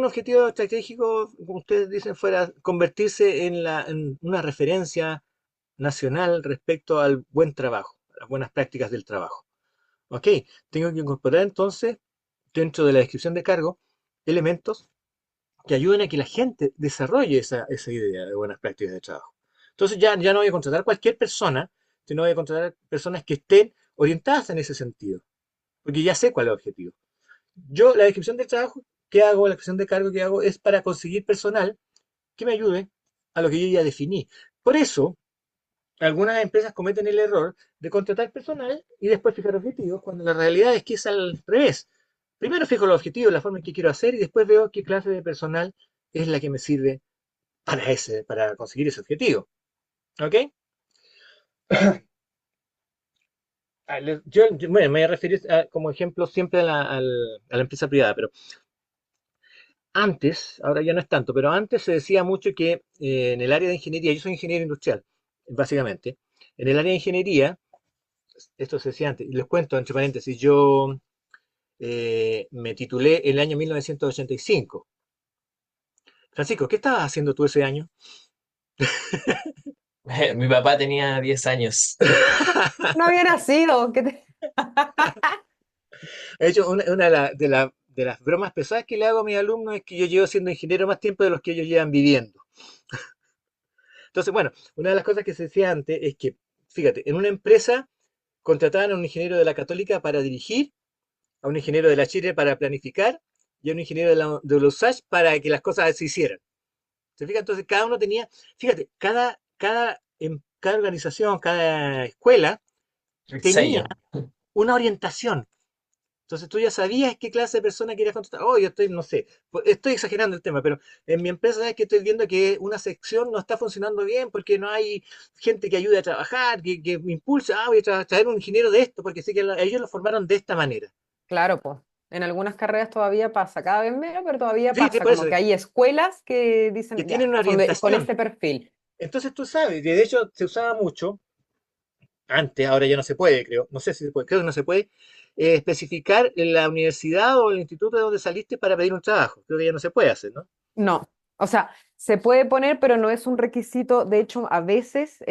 objetivo estratégico, como ustedes dicen, fuera convertirse en una referencia nacional respecto al buen trabajo, a las buenas prácticas del trabajo. Ok, tengo que incorporar entonces, dentro de la descripción de cargo, elementos que ayuden a que la gente desarrolle esa idea de buenas prácticas de trabajo. Entonces ya no voy a contratar cualquier persona, sino voy a contratar personas que estén orientadas en ese sentido, porque ya sé cuál es el objetivo. Yo, la descripción del trabajo que hago, la descripción de cargo que hago, es para conseguir personal que me ayude a lo que yo ya definí. Por eso, algunas empresas cometen el error de contratar personal y después fijar objetivos, cuando la realidad es que es al revés. Primero fijo los objetivos, la forma en que quiero hacer, y después veo qué clase de personal es la que me sirve para conseguir ese objetivo. ¿Ok? Bueno, me voy a referir como ejemplo siempre a la empresa privada, pero antes, ahora ya no es tanto, pero antes se decía mucho que en el área de ingeniería, yo soy ingeniero industrial, básicamente, en el área de ingeniería, esto se decía antes, y les cuento entre paréntesis, yo me titulé en el año 1985. Francisco, ¿qué estabas haciendo tú ese año? Mi papá tenía 10 años. No había nacido. De hecho, una de las bromas pesadas que le hago a mis alumnos es que yo llevo siendo ingeniero más tiempo de los que ellos llevan viviendo. Entonces, bueno, una de las cosas que se decía antes es que, fíjate, en una empresa contrataban a un ingeniero de la Católica para dirigir, a un ingeniero de la Chile para planificar y a un ingeniero de la USACH para que las cosas se hicieran. ¿Se fija? Entonces, cada uno tenía, fíjate, cada organización, cada escuela El tenía sello. una orientación. Entonces tú ya sabías qué clase de persona querías contratar. Oh, yo estoy, no sé, estoy exagerando el tema, pero en mi empresa es que estoy viendo que una sección no está funcionando bien porque no hay gente que ayude a trabajar, que me impulse. Voy a traer un ingeniero de esto porque sé que ellos lo formaron de esta manera. Claro, pues. En algunas carreras todavía pasa, cada vez menos, pero todavía Sí, pasa, por eso, como que hay escuelas que que dicen, tienen ya, una con orientación. este perfil. Entonces tú sabes, y de hecho se usaba mucho antes, ahora ya no se puede, creo, no sé si se puede, creo que no se puede, especificar en la universidad o el instituto de donde saliste para pedir un trabajo. Creo que ya no se puede hacer, ¿no? No, o sea, se puede poner, pero no es un requisito. De hecho, a veces,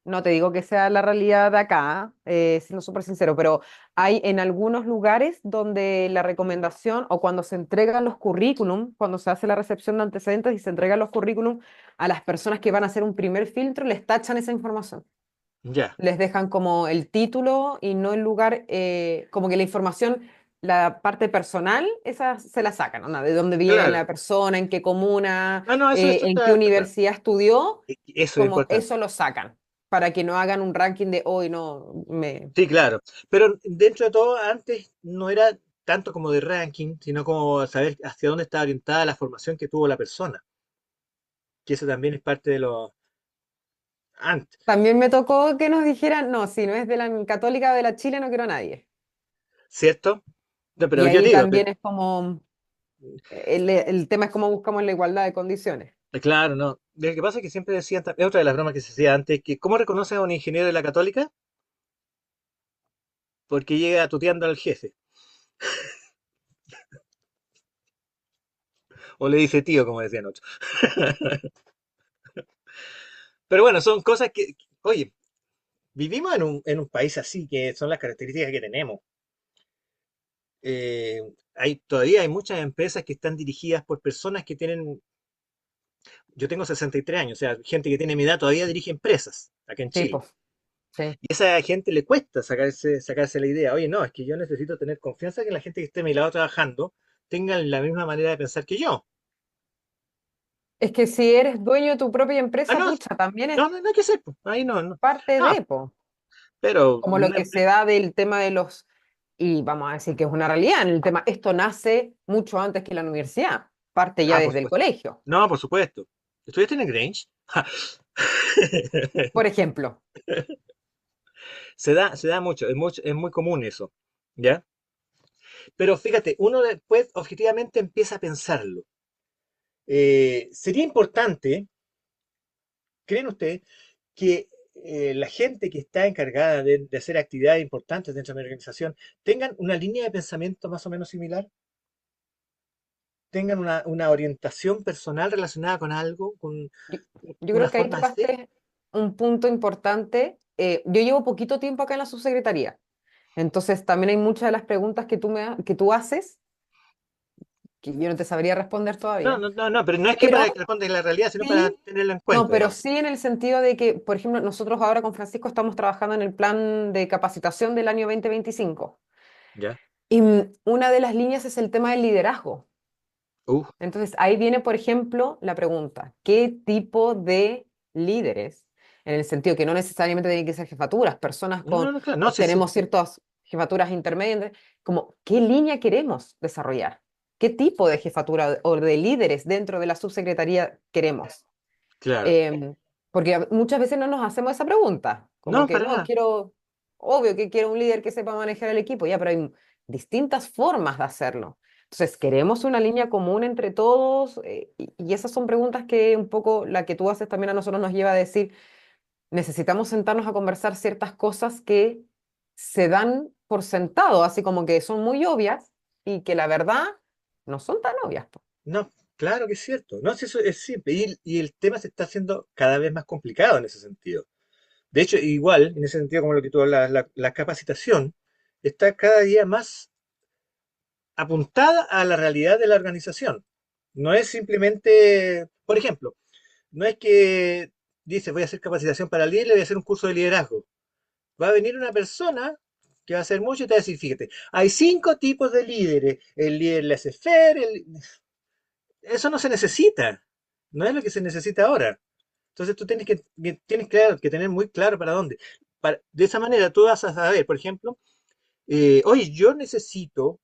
no te digo que sea la realidad de acá, siendo súper sincero, pero hay en algunos lugares donde la recomendación o cuando se entregan los currículum, cuando se hace la recepción de antecedentes y se entregan los currículum a las personas que van a hacer un primer filtro, les tachan esa información. Ya, Les dejan como el título y no el lugar, como que la información, la parte personal, esa se la sacan, ¿no? De dónde vive claro. la persona, en qué comuna, Ah, no, eso en qué está claro. universidad estudió, Eso es como importante. eso lo sacan, para que no hagan un ranking de hoy, no, me... Sí, claro. Pero dentro de todo, antes no era tanto como de ranking, sino como saber hacia dónde está orientada la formación que tuvo la persona. Que eso también es parte de lo antes, También me tocó que nos dijeran, no, si no es de la Católica o de la Chile, no quiero a nadie. ¿cierto? No, Y pero yo ahí te digo, también es como, el tema es cómo buscamos la igualdad de condiciones. claro, no. Lo que pasa es que siempre decían, es otra de las bromas que se hacía antes, que ¿cómo reconoces a un ingeniero de la Católica? Porque llega tuteando al jefe. O le dice tío, como decían otros. Pero bueno, son cosas que, oye, vivimos en un país así, que son las características que tenemos. Todavía hay muchas empresas que están dirigidas por personas que tienen, yo tengo 63 años, o sea, gente que tiene mi edad todavía dirige empresas acá en Sí, Chile. pues, sí. Y a esa gente le cuesta sacarse la idea, oye, no, es que yo necesito tener confianza que la gente que esté a mi lado trabajando tenga la misma manera de pensar que yo. Es que si eres dueño de tu propia Ah, empresa, no, pucha, también es no hay que ser, pues, ahí no, no. parte No, de, po. pero Como lo que se da del tema de los, y vamos a decir que es una realidad, en el tema, esto nace mucho antes que la universidad, parte ya por desde el supuesto. colegio, No, por supuesto. ¿Estudiaste en el Grange? por ejemplo. Se da mucho, es muy común eso, ¿ya? Pero fíjate, uno después objetivamente empieza a pensarlo. Sería importante, ¿creen ustedes, que la gente que está encargada de hacer actividades importantes dentro de la organización tengan una línea de pensamiento más o menos similar? ¿Tengan una orientación personal relacionada con algo, con Yo, yo una creo que ahí forma de ser? tocaste un punto importante. Yo llevo poquito tiempo acá en la subsecretaría, entonces también hay muchas de las preguntas que que tú haces que yo no te sabría responder No, todavía, no, no, no, pero no es que para que pero responda la realidad, sino para sí. tenerlo en No, cuenta, pero digamos. sí en el sentido de que, por ejemplo, nosotros ahora con Francisco estamos trabajando en el plan de capacitación del año 2025. ¿Ya? Y una de las líneas es el tema del liderazgo. Uh, Entonces, ahí viene, por ejemplo, la pregunta, ¿qué tipo de líderes? En el sentido que no necesariamente tienen que ser jefaturas, personas no, con, no, claro, no, sí, sí. tenemos ciertas jefaturas intermedias, como, ¿qué línea queremos desarrollar? ¿Qué tipo de jefatura o de líderes dentro de la subsecretaría queremos? Claro. Em, Porque muchas veces no nos hacemos esa pregunta, como No, que para no, nada. quiero, obvio que quiero un líder que sepa manejar el equipo, ya, pero hay distintas formas de hacerlo. Entonces, ¿queremos una línea común entre todos? Y esas son preguntas que un poco la que tú haces también a nosotros nos lleva a decir, necesitamos sentarnos a conversar ciertas cosas que se dan por sentado, así como que son muy obvias y que la verdad no son tan obvias, po. No, claro que es cierto. No, si eso es simple. Y el tema se está haciendo cada vez más complicado en ese sentido. De hecho, igual, en ese sentido, como lo que tú hablas, la capacitación está cada día más apuntada a la realidad de la organización. No es simplemente, por ejemplo, no es que dice voy a hacer capacitación para líder, le voy a hacer un curso de liderazgo. Va a venir una persona que va a hacer mucho y te va a decir, fíjate, hay 5 tipos de líderes. El líder laissez-faire, eso no se necesita. No es lo que se necesita ahora. Entonces tú tienes claro, que tener muy claro para dónde. De esa manera tú vas a saber, por ejemplo, oye, yo necesito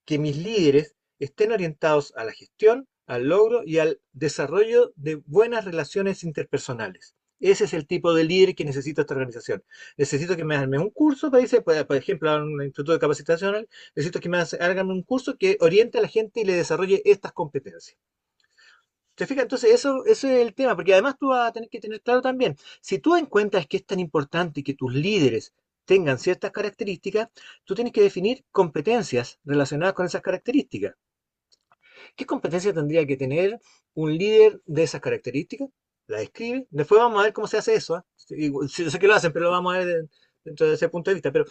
que mis líderes estén orientados a la gestión, al logro y al desarrollo de buenas relaciones interpersonales. Ese es el tipo de líder que necesita esta organización. Necesito que me hagan un curso, por ejemplo, en un instituto de capacitación, necesito que me hagan un curso que oriente a la gente y le desarrolle estas competencias. ¿Te fijas? Entonces, eso es el tema, porque además tú vas a tener que tener claro también, si tú encuentras que es tan importante que tus líderes tengan ciertas características, tú tienes que definir competencias relacionadas con esas características. ¿Qué competencia tendría que tener un líder de esas características? La describe. Después vamos a ver cómo se hace eso. Yo sé que lo hacen, pero lo vamos a ver dentro de ese punto de vista. Pero,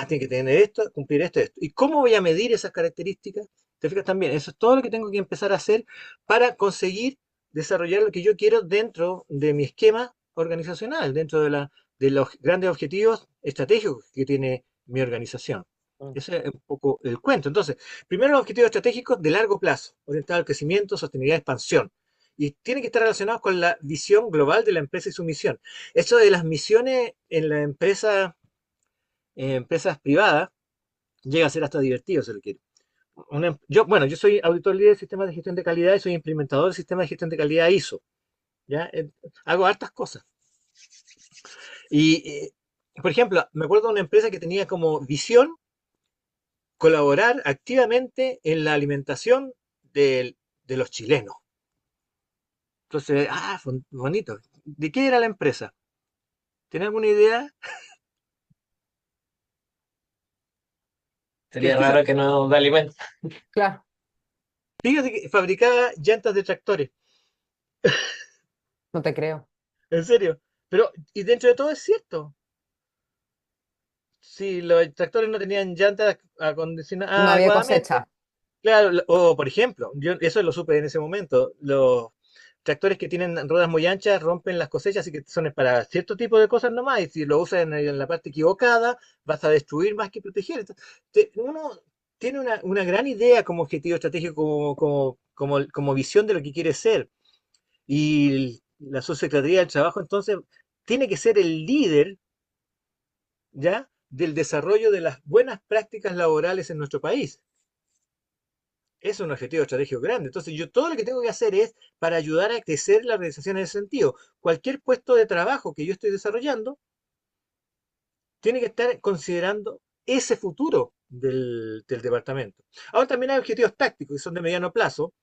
tiene que tener esto, cumplir esto, esto. ¿Y cómo voy a medir esas características? ¿Te fijas también? Eso es todo lo que tengo que empezar a hacer para conseguir desarrollar lo que yo quiero dentro de mi esquema organizacional, dentro de los grandes objetivos estratégicos que tiene mi organización. Mm. Ese es un poco el cuento. Entonces, primero los objetivos estratégicos de largo plazo, orientados al crecimiento, sostenibilidad, expansión. Y tienen que estar relacionados con la visión global de la empresa y su misión. Eso de las misiones en la empresa, empresas privadas llega a ser hasta divertido, si lo quiere. Bueno, yo soy auditor líder de sistemas de gestión de calidad y soy implementador del sistema de gestión de calidad ISO. ¿Ya? Hago hartas cosas. Y, por ejemplo, me acuerdo de una empresa que tenía como visión colaborar activamente en la alimentación de los chilenos. Entonces, fue bonito. ¿De qué era la empresa? ¿Tiene alguna idea? Que Sería raro fíjate, que no da alimento. Claro, fíjate que fabricaba llantas de tractores, no te creo. en serio. Pero, y dentro de todo es cierto. Si los tractores no tenían llantas No acondicionadas había adecuadamente, cosecha. claro, o por ejemplo, yo eso lo supe en ese momento, los tractores que tienen ruedas muy anchas rompen las cosechas, así que son para cierto tipo de cosas nomás, y si lo usas en la parte equivocada, vas a destruir más que proteger. Entonces, uno tiene una gran idea como objetivo estratégico, como visión de lo que quiere ser, y la subsecretaría del Trabajo entonces tiene que ser el líder, ¿ya?, del desarrollo de las buenas prácticas laborales en nuestro país. Es un objetivo estratégico grande. Entonces, yo todo lo que tengo que hacer es para ayudar a crecer la organización en ese sentido. Cualquier puesto de trabajo que yo estoy desarrollando tiene que estar considerando ese futuro del departamento. Ahora también hay objetivos tácticos que son de mediano plazo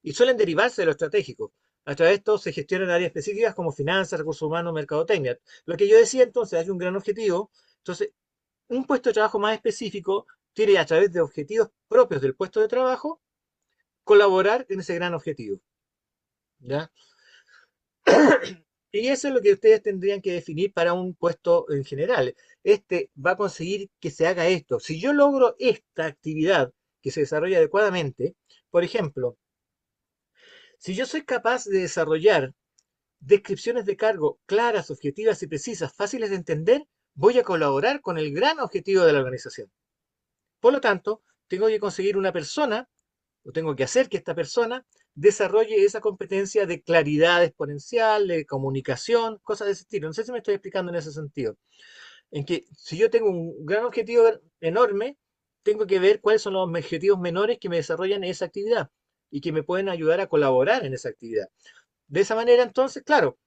y suelen derivarse de lo estratégico. A través de esto se gestionan áreas específicas como finanzas, recursos humanos, mercadotecnia. Lo que yo decía entonces, hay un gran objetivo. Entonces, un puesto de trabajo más específico tiene a través de objetivos propios del puesto de trabajo colaborar en ese gran objetivo. ¿Ya? Y eso es lo que ustedes tendrían que definir para un puesto en general. Este va a conseguir que se haga esto. Si yo logro esta actividad que se desarrolla adecuadamente, por ejemplo, si yo soy capaz de desarrollar descripciones de cargo claras, objetivas y precisas, fáciles de entender, voy a colaborar con el gran objetivo de la organización. Por lo tanto, tengo que conseguir una persona, o tengo que hacer que esta persona desarrolle esa competencia de claridad exponencial, de comunicación, cosas de ese estilo. No sé si me estoy explicando en ese sentido. En que si yo tengo un gran objetivo enorme, tengo que ver cuáles son los objetivos menores que me desarrollan esa actividad y que me pueden ayudar a colaborar en esa actividad. De esa manera, entonces, claro,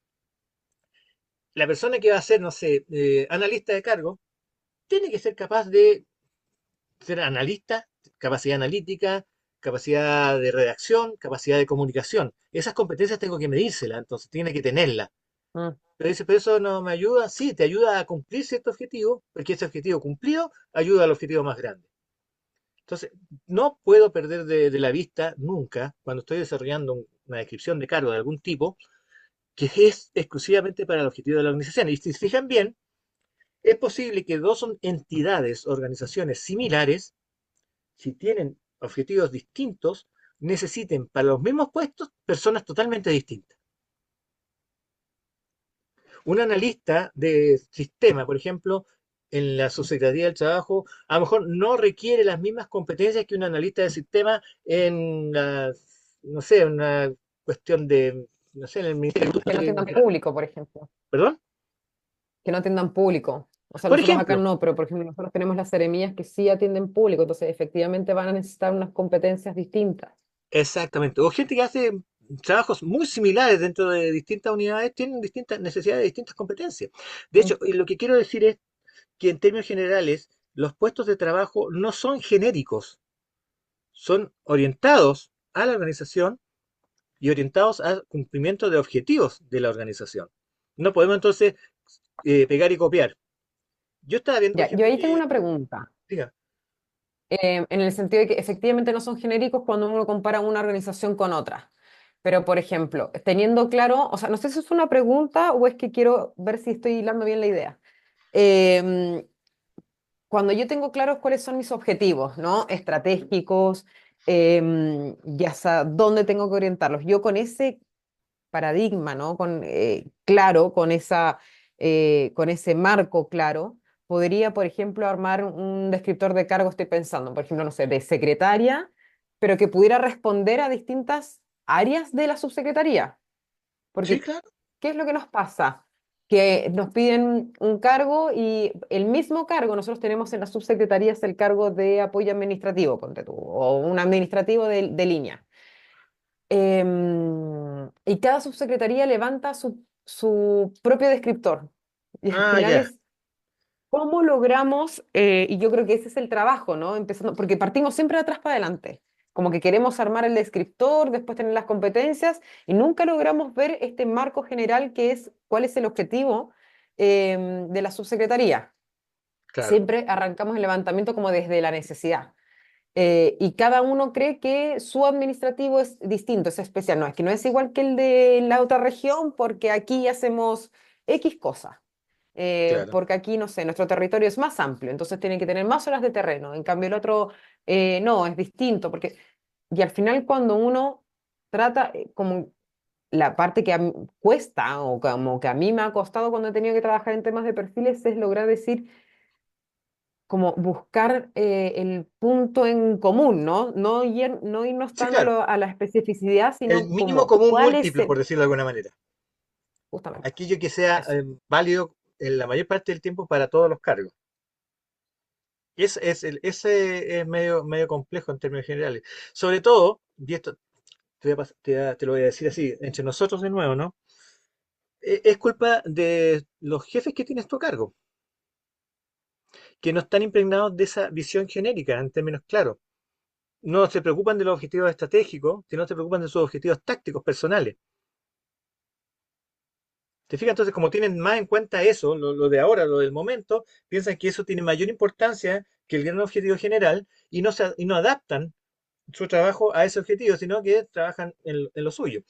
la persona que va a ser, no sé, analista de cargo, tiene que ser capaz de ser analista, capacidad analítica, capacidad de redacción, capacidad de comunicación. Esas competencias tengo que medírselas, entonces tiene que tenerlas. Mm. Pero dice, pero eso no me ayuda. Sí, te ayuda a cumplir cierto objetivo, porque ese objetivo cumplido ayuda al objetivo más grande. Entonces, no puedo perder de la vista nunca, cuando estoy desarrollando una descripción de cargo de algún tipo, que es exclusivamente para el objetivo de la organización. Y si se fijan bien, es posible que dos entidades, organizaciones similares, si tienen objetivos distintos, necesiten para los mismos puestos personas totalmente distintas. Un analista de sistema, por ejemplo, en la Subsecretaría del Trabajo, a lo mejor no requiere las mismas competencias que un analista de sistema en la, no sé, una cuestión de, no sé, en el Ministerio de Que no Industria. atiendan público, por ejemplo. ¿Perdón? Que no atiendan público. O sea, Por nosotros acá ejemplo, no, pero por ejemplo, nosotros tenemos las seremías que sí atienden público, entonces efectivamente van a necesitar unas competencias distintas. exactamente. O gente que hace trabajos muy similares dentro de distintas unidades, tienen distintas necesidades, distintas competencias. De Mm. hecho, y lo que quiero decir es que en términos generales, los puestos de trabajo no son genéricos, son orientados a la organización y orientados al cumplimiento de objetivos de la organización. No podemos entonces pegar y copiar. Yo estaba viendo, por Ya, yo ejemplo, ahí tengo que... una pregunta. Diga, En el sentido de que efectivamente no son genéricos cuando uno compara una organización con otra. Pero, por ejemplo, teniendo claro, o sea, no sé si es una pregunta o es que quiero ver si estoy hilando bien la idea. Em, Cuando yo tengo claros cuáles son mis objetivos, ¿no? Estratégicos, ya sé dónde tengo que orientarlos. Yo con ese paradigma, ¿no? Claro, con ese marco claro, podría, por ejemplo, armar un descriptor de cargo, estoy pensando, por ejemplo, no sé, de secretaria, pero que pudiera responder a distintas áreas de la subsecretaría. Sí, Porque, claro, ¿qué es lo que nos pasa? Que nos piden un cargo y el mismo cargo, nosotros tenemos en las subsecretarías el cargo de apoyo administrativo, ponte tú, o un administrativo de línea. Y cada subsecretaría levanta su propio descriptor. Y al ah, final ya, es cómo logramos, y yo creo que ese es el trabajo, ¿no? Empezando, porque partimos siempre de atrás para adelante. Como que queremos armar el descriptor, después tener las competencias, y nunca logramos ver este marco general que es cuál es el objetivo de la subsecretaría. claro, Siempre arrancamos el levantamiento como desde la necesidad. Y cada uno cree que su administrativo es distinto, es especial. No, es que no es igual que el de la otra región porque aquí hacemos X cosa. claro, Porque aquí, no sé, nuestro territorio es más amplio, entonces tienen que tener más horas de terreno. En cambio, el otro, no, es distinto. Y al final, cuando uno trata, como la parte que cuesta, o como que a mí me ha costado cuando he tenido que trabajar en temas de perfiles, es lograr decir como buscar el punto en común, ¿no? No irnos sí, tan a, claro. a la especificidad, El sino mínimo como común cuál es múltiplo, por el, decirlo de alguna manera. justamente, Aquello que sea eso. válido en la mayor parte del tiempo para todos los cargos. Ese es medio complejo en términos generales. Sobre todo, y esto te lo voy a decir así, entre nosotros de nuevo, ¿no? Es culpa de los jefes que tienes tú a cargo, que no están impregnados de esa visión genérica en términos claros. No se preocupan de los objetivos estratégicos, sino se preocupan de sus objetivos tácticos personales. ¿Te fijas? Entonces, como tienen más en cuenta eso, lo de ahora, lo del momento, piensan que eso tiene mayor importancia que el gran objetivo general y no adaptan su trabajo a ese objetivo, sino que trabajan en lo suyo.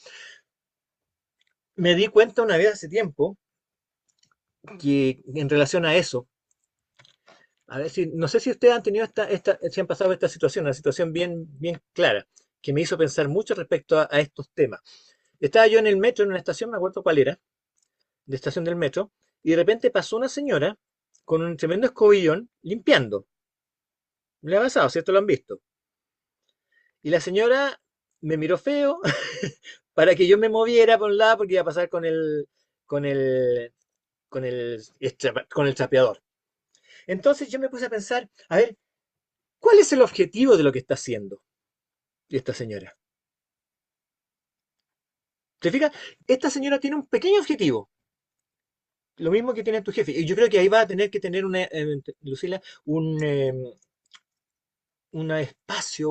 Me di cuenta una vez hace tiempo que en relación a eso, a ver si, no sé si ustedes han tenido si han pasado esta situación, una situación bien clara, que me hizo pensar mucho respecto a estos temas. Estaba yo en el metro, en una estación, me acuerdo cuál era, de estación del metro, y de repente pasó una señora con un tremendo escobillón limpiando. Le ha pasado, ¿cierto? Lo han visto. Y la señora me miró feo para que yo me moviera por un lado porque iba a pasar con el, con el trapeador. Entonces yo me puse a pensar, a ver, ¿cuál es el objetivo de lo que está haciendo esta señora? ¿Te fijas? Esta señora tiene un pequeño objetivo, lo mismo que tiene tu jefe. Y yo creo que ahí va a tener que tener Lucila, un espacio,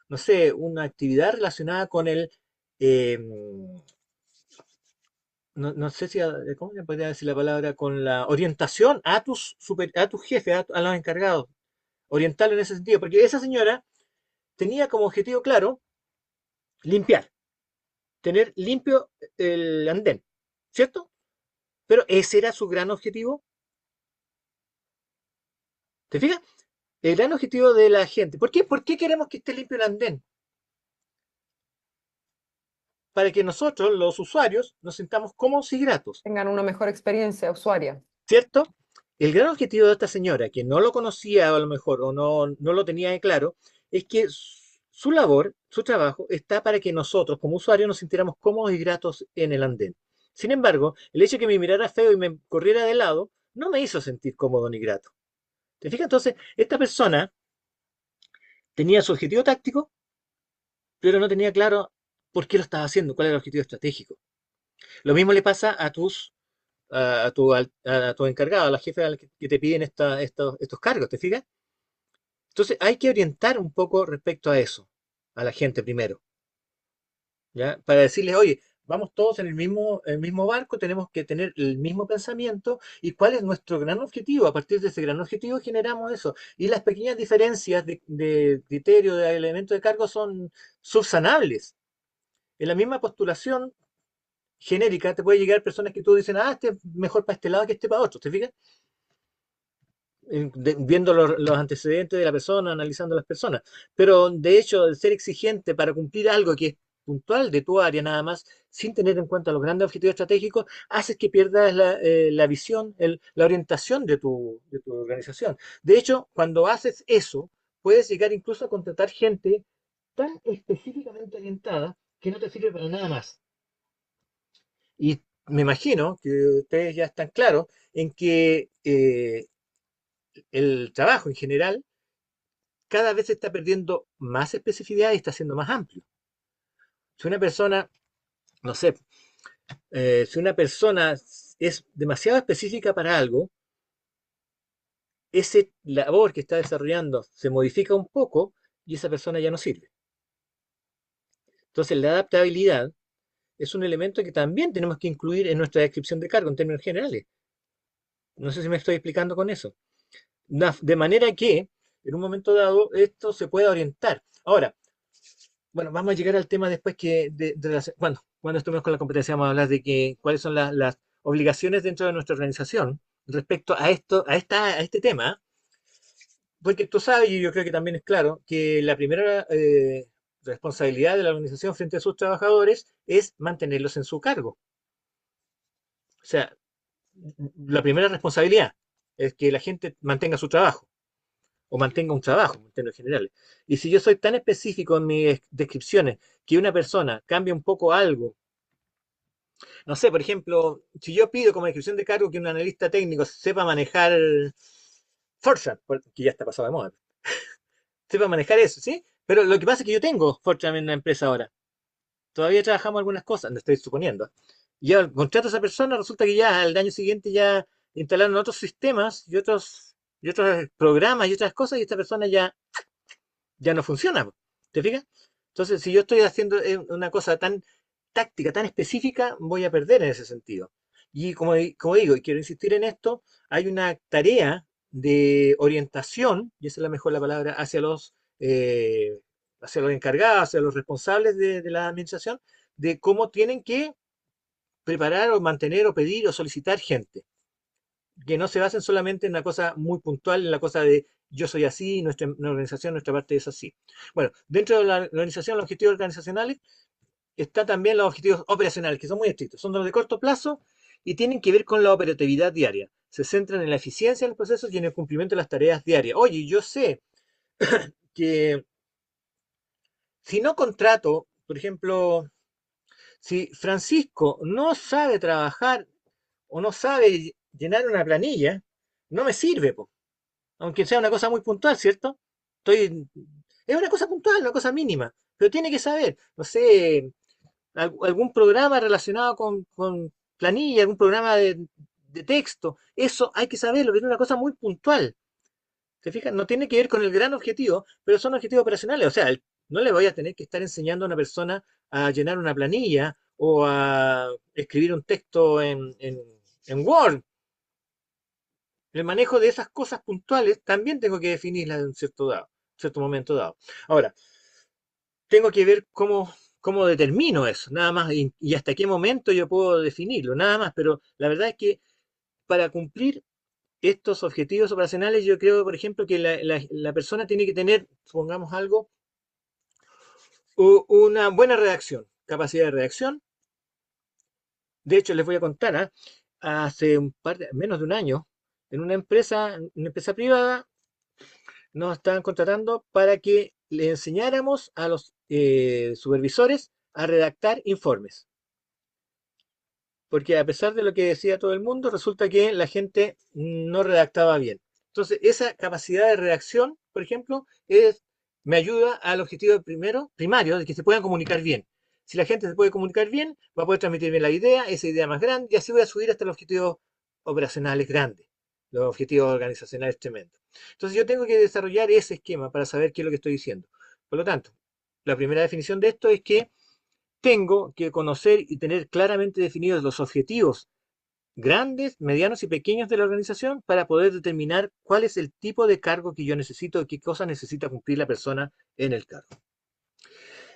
no sé, una actividad relacionada con eh, no sé si, ¿cómo se podría decir la palabra? Con la orientación a tus jefes, a los encargados, orientarlo en ese sentido, porque esa señora tenía como objetivo claro limpiar, tener limpio el andén, ¿cierto? Pero ese era su gran objetivo, ¿te fijas? El gran objetivo de la gente. ¿Por qué queremos que esté limpio el andén? Para que nosotros, los usuarios, nos sintamos cómodos y gratos. Tengan una mejor experiencia usuaria. ¿Cierto? El gran objetivo de esta señora, que no lo conocía a lo mejor o no lo tenía de claro, es que su labor, su trabajo, está para que nosotros como usuarios nos sintiéramos cómodos y gratos en el andén. Sin embargo, el hecho de que me mirara feo y me corriera de lado no me hizo sentir cómodo ni grato. ¿Te fijas? Entonces, esta persona tenía su objetivo táctico, pero no tenía claro por qué lo estaba haciendo, cuál era el objetivo estratégico. Lo mismo le pasa a tu encargado, a la jefe que te piden estos cargos, ¿te fijas? Entonces hay que orientar un poco respecto a eso, a la gente primero, ¿ya? Para decirles, oye, vamos todos en el mismo barco, tenemos que tener el mismo pensamiento y cuál es nuestro gran objetivo. A partir de ese gran objetivo generamos eso. Y las pequeñas diferencias de criterio, de elemento de cargo son subsanables. En la misma postulación genérica te puede llegar personas que tú dicen, ah, este es mejor para este lado que este para otro, ¿te fijas? Viendo los antecedentes de la persona, analizando las personas. Pero de hecho, el ser exigente para cumplir algo que es puntual de tu área nada más, sin tener en cuenta los grandes objetivos estratégicos, haces que pierdas la visión, la orientación de tu organización. De hecho, cuando haces eso, puedes llegar incluso a contratar gente tan específicamente orientada que no te sirve para nada más. Y me imagino que ustedes ya están claros en que el trabajo en general cada vez se está perdiendo más especificidad y está siendo más amplio. Si una persona, no sé, si una persona es demasiado específica para algo, ese labor que está desarrollando se modifica un poco y esa persona ya no sirve. Entonces, la adaptabilidad es un elemento que también tenemos que incluir en nuestra descripción de cargo en términos generales. No sé si me estoy explicando con eso. De manera que, en un momento dado, esto se pueda orientar. Ahora, bueno, vamos a llegar al tema después bueno, cuando estemos con la competencia vamos a hablar de cuáles son las obligaciones dentro de nuestra organización respecto a a este tema, porque tú sabes, y yo creo que también es claro, que la primera responsabilidad de la organización frente a sus trabajadores es mantenerlos en su cargo. O sea, la primera responsabilidad es que la gente mantenga su trabajo o mantenga un trabajo en términos generales. Y si yo soy tan específico en mis descripciones que una persona cambie un poco algo, no sé, por ejemplo, si yo pido como descripción de cargo que un analista técnico sepa manejar Fortran, que ya está pasado de moda, sepa manejar eso, ¿sí? Pero lo que pasa es que yo tengo Fortran en la empresa ahora. Todavía trabajamos algunas cosas, no estoy suponiendo. Y al contrato a esa persona, resulta que ya al año siguiente ya instalaron otros sistemas y otros programas y otras cosas y esta persona ya no funciona. ¿Te fijas? Entonces, si yo estoy haciendo una cosa tan táctica, tan específica, voy a perder en ese sentido. Y como digo, y quiero insistir en esto, hay una tarea de orientación, y esa es la mejor la palabra, hacia los encargados, hacia los responsables de la administración, de cómo tienen que preparar o mantener o pedir o solicitar gente que no se basen solamente en una cosa muy puntual, en la cosa de yo soy así, nuestra organización, nuestra parte es así. Bueno, dentro de la organización, los objetivos organizacionales, está también los objetivos operacionales, que son muy estrictos, son los de corto plazo y tienen que ver con la operatividad diaria. Se centran en la eficiencia de los procesos y en el cumplimiento de las tareas diarias. Oye, yo sé que si no contrato, por ejemplo, si Francisco no sabe trabajar o no sabe llenar una planilla, no me sirve, po. Aunque sea una cosa muy puntual, ¿cierto? Es una cosa puntual, una cosa mínima, pero tiene que saber, no sé, algún programa relacionado con planilla, algún programa de texto, eso hay que saberlo, es una cosa muy puntual. ¿Te fijas? No tiene que ver con el gran objetivo, pero son objetivos operacionales. O sea, no le voy a tener que estar enseñando a una persona a llenar una planilla o a escribir un texto en Word. El manejo de esas cosas puntuales también tengo que definirlas en un cierto momento dado. Ahora, tengo que ver cómo determino eso, nada más, y hasta qué momento yo puedo definirlo, nada más, pero la verdad es que para cumplir estos objetivos operacionales, yo creo, por ejemplo, que la persona tiene que tener, supongamos algo, una buena redacción, capacidad de redacción. De hecho, les voy a contar, ¿ah? Hace menos de un año, en una empresa privada, nos estaban contratando para que le enseñáramos a los supervisores a redactar informes. Porque a pesar de lo que decía todo el mundo, resulta que la gente no redactaba bien. Entonces, esa capacidad de redacción, por ejemplo, me ayuda al objetivo primario, de que se puedan comunicar bien. Si la gente se puede comunicar bien, va a poder transmitir bien la idea, esa idea más grande, y así voy a subir hasta los objetivos operacionales grandes, los objetivos organizacionales tremendos. Entonces, yo tengo que desarrollar ese esquema para saber qué es lo que estoy diciendo. Por lo tanto, la primera definición de esto es que tengo que conocer y tener claramente definidos los objetivos grandes, medianos y pequeños de la organización para poder determinar cuál es el tipo de cargo que yo necesito y qué cosa necesita cumplir la persona en el cargo.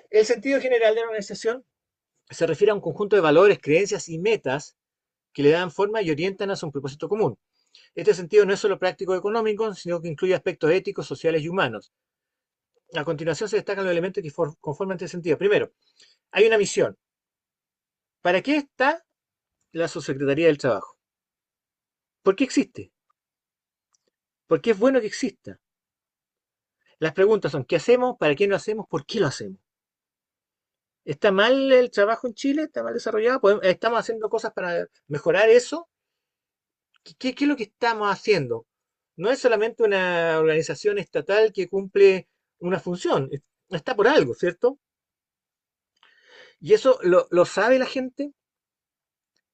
El sentido general de la organización se refiere a un conjunto de valores, creencias y metas que le dan forma y orientan hacia un propósito común. Este sentido no es solo práctico o económico, sino que incluye aspectos éticos, sociales y humanos. A continuación se destacan los elementos que conforman este sentido. Primero, hay una misión. ¿Para qué está la Subsecretaría del Trabajo? ¿Por qué existe? ¿Por qué es bueno que exista? Las preguntas son, ¿qué hacemos? ¿Para qué lo hacemos? ¿Por qué lo hacemos? ¿Está mal el trabajo en Chile? ¿Está mal desarrollado? ¿Estamos haciendo cosas para mejorar eso? ¿Qué es lo que estamos haciendo? No es solamente una organización estatal que cumple una función, está por algo, ¿cierto? Y eso lo sabe la gente,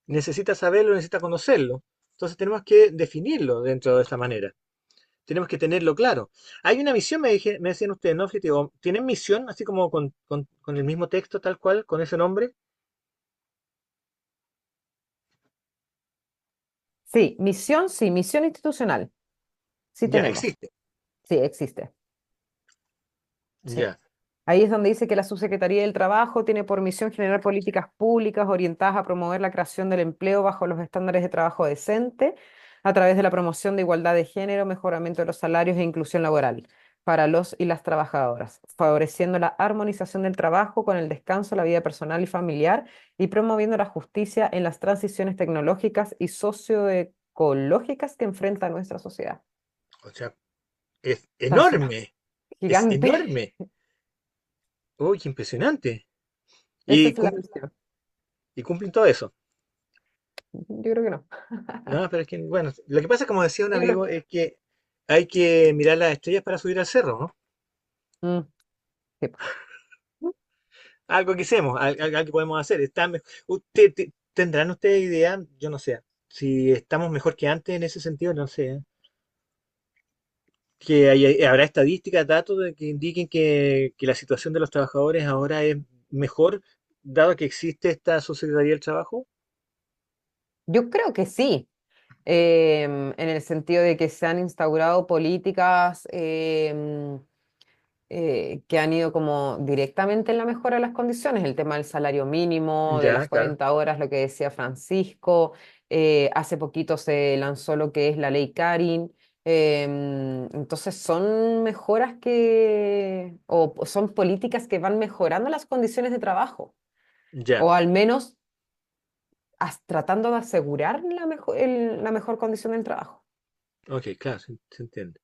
necesita saberlo, necesita conocerlo. Entonces tenemos que definirlo dentro de esta manera. Tenemos que tenerlo claro. Hay una misión, me decían ustedes, ¿no? Objetivo. ¿Tienen misión, así como con el mismo texto, tal cual, con ese nombre? Sí, misión institucional. Sí Ya, tenemos. existe. Sí, existe. Sí. Ya, Ahí es donde dice que la Subsecretaría del Trabajo tiene por misión generar políticas públicas orientadas a promover la creación del empleo bajo los estándares de trabajo decente a través de la promoción de igualdad de género, mejoramiento de los salarios e inclusión laboral para los y las trabajadoras, favoreciendo la armonización del trabajo con el descanso, la vida personal y familiar y promoviendo la justicia en las transiciones tecnológicas y socioecológicas que enfrenta nuestra sociedad. o sea, es Está así, enorme, es gigante. enorme. Uy, qué impresionante. Esa Y, es la cum- misión. y cumplen todo eso. Yo creo que no. No, pero es que, bueno, lo que pasa, como decía un Yo creo amigo, es que hay que mirar las estrellas para subir al cerro, ¿no? Mm, sí, po. Algo que hacemos, algo que podemos hacer. ¿Tendrán ustedes idea? Yo no sé. Si estamos mejor que antes en ese sentido, no sé. Habrá estadísticas, datos de que indiquen que la situación de los trabajadores ahora es mejor, dado que existe esta Subsecretaría del Trabajo. Yo creo que sí, en el sentido de que se han instaurado políticas que han ido como directamente en la mejora de las condiciones, el tema del salario mínimo, de las Ya, claro. 40 horas, lo que decía Francisco, hace poquito se lanzó lo que es la ley Carin, entonces son mejoras o son políticas que van mejorando las condiciones de trabajo, Ya. o al menos tratando de asegurar la mejor condición del trabajo. Ok, claro, se entiende.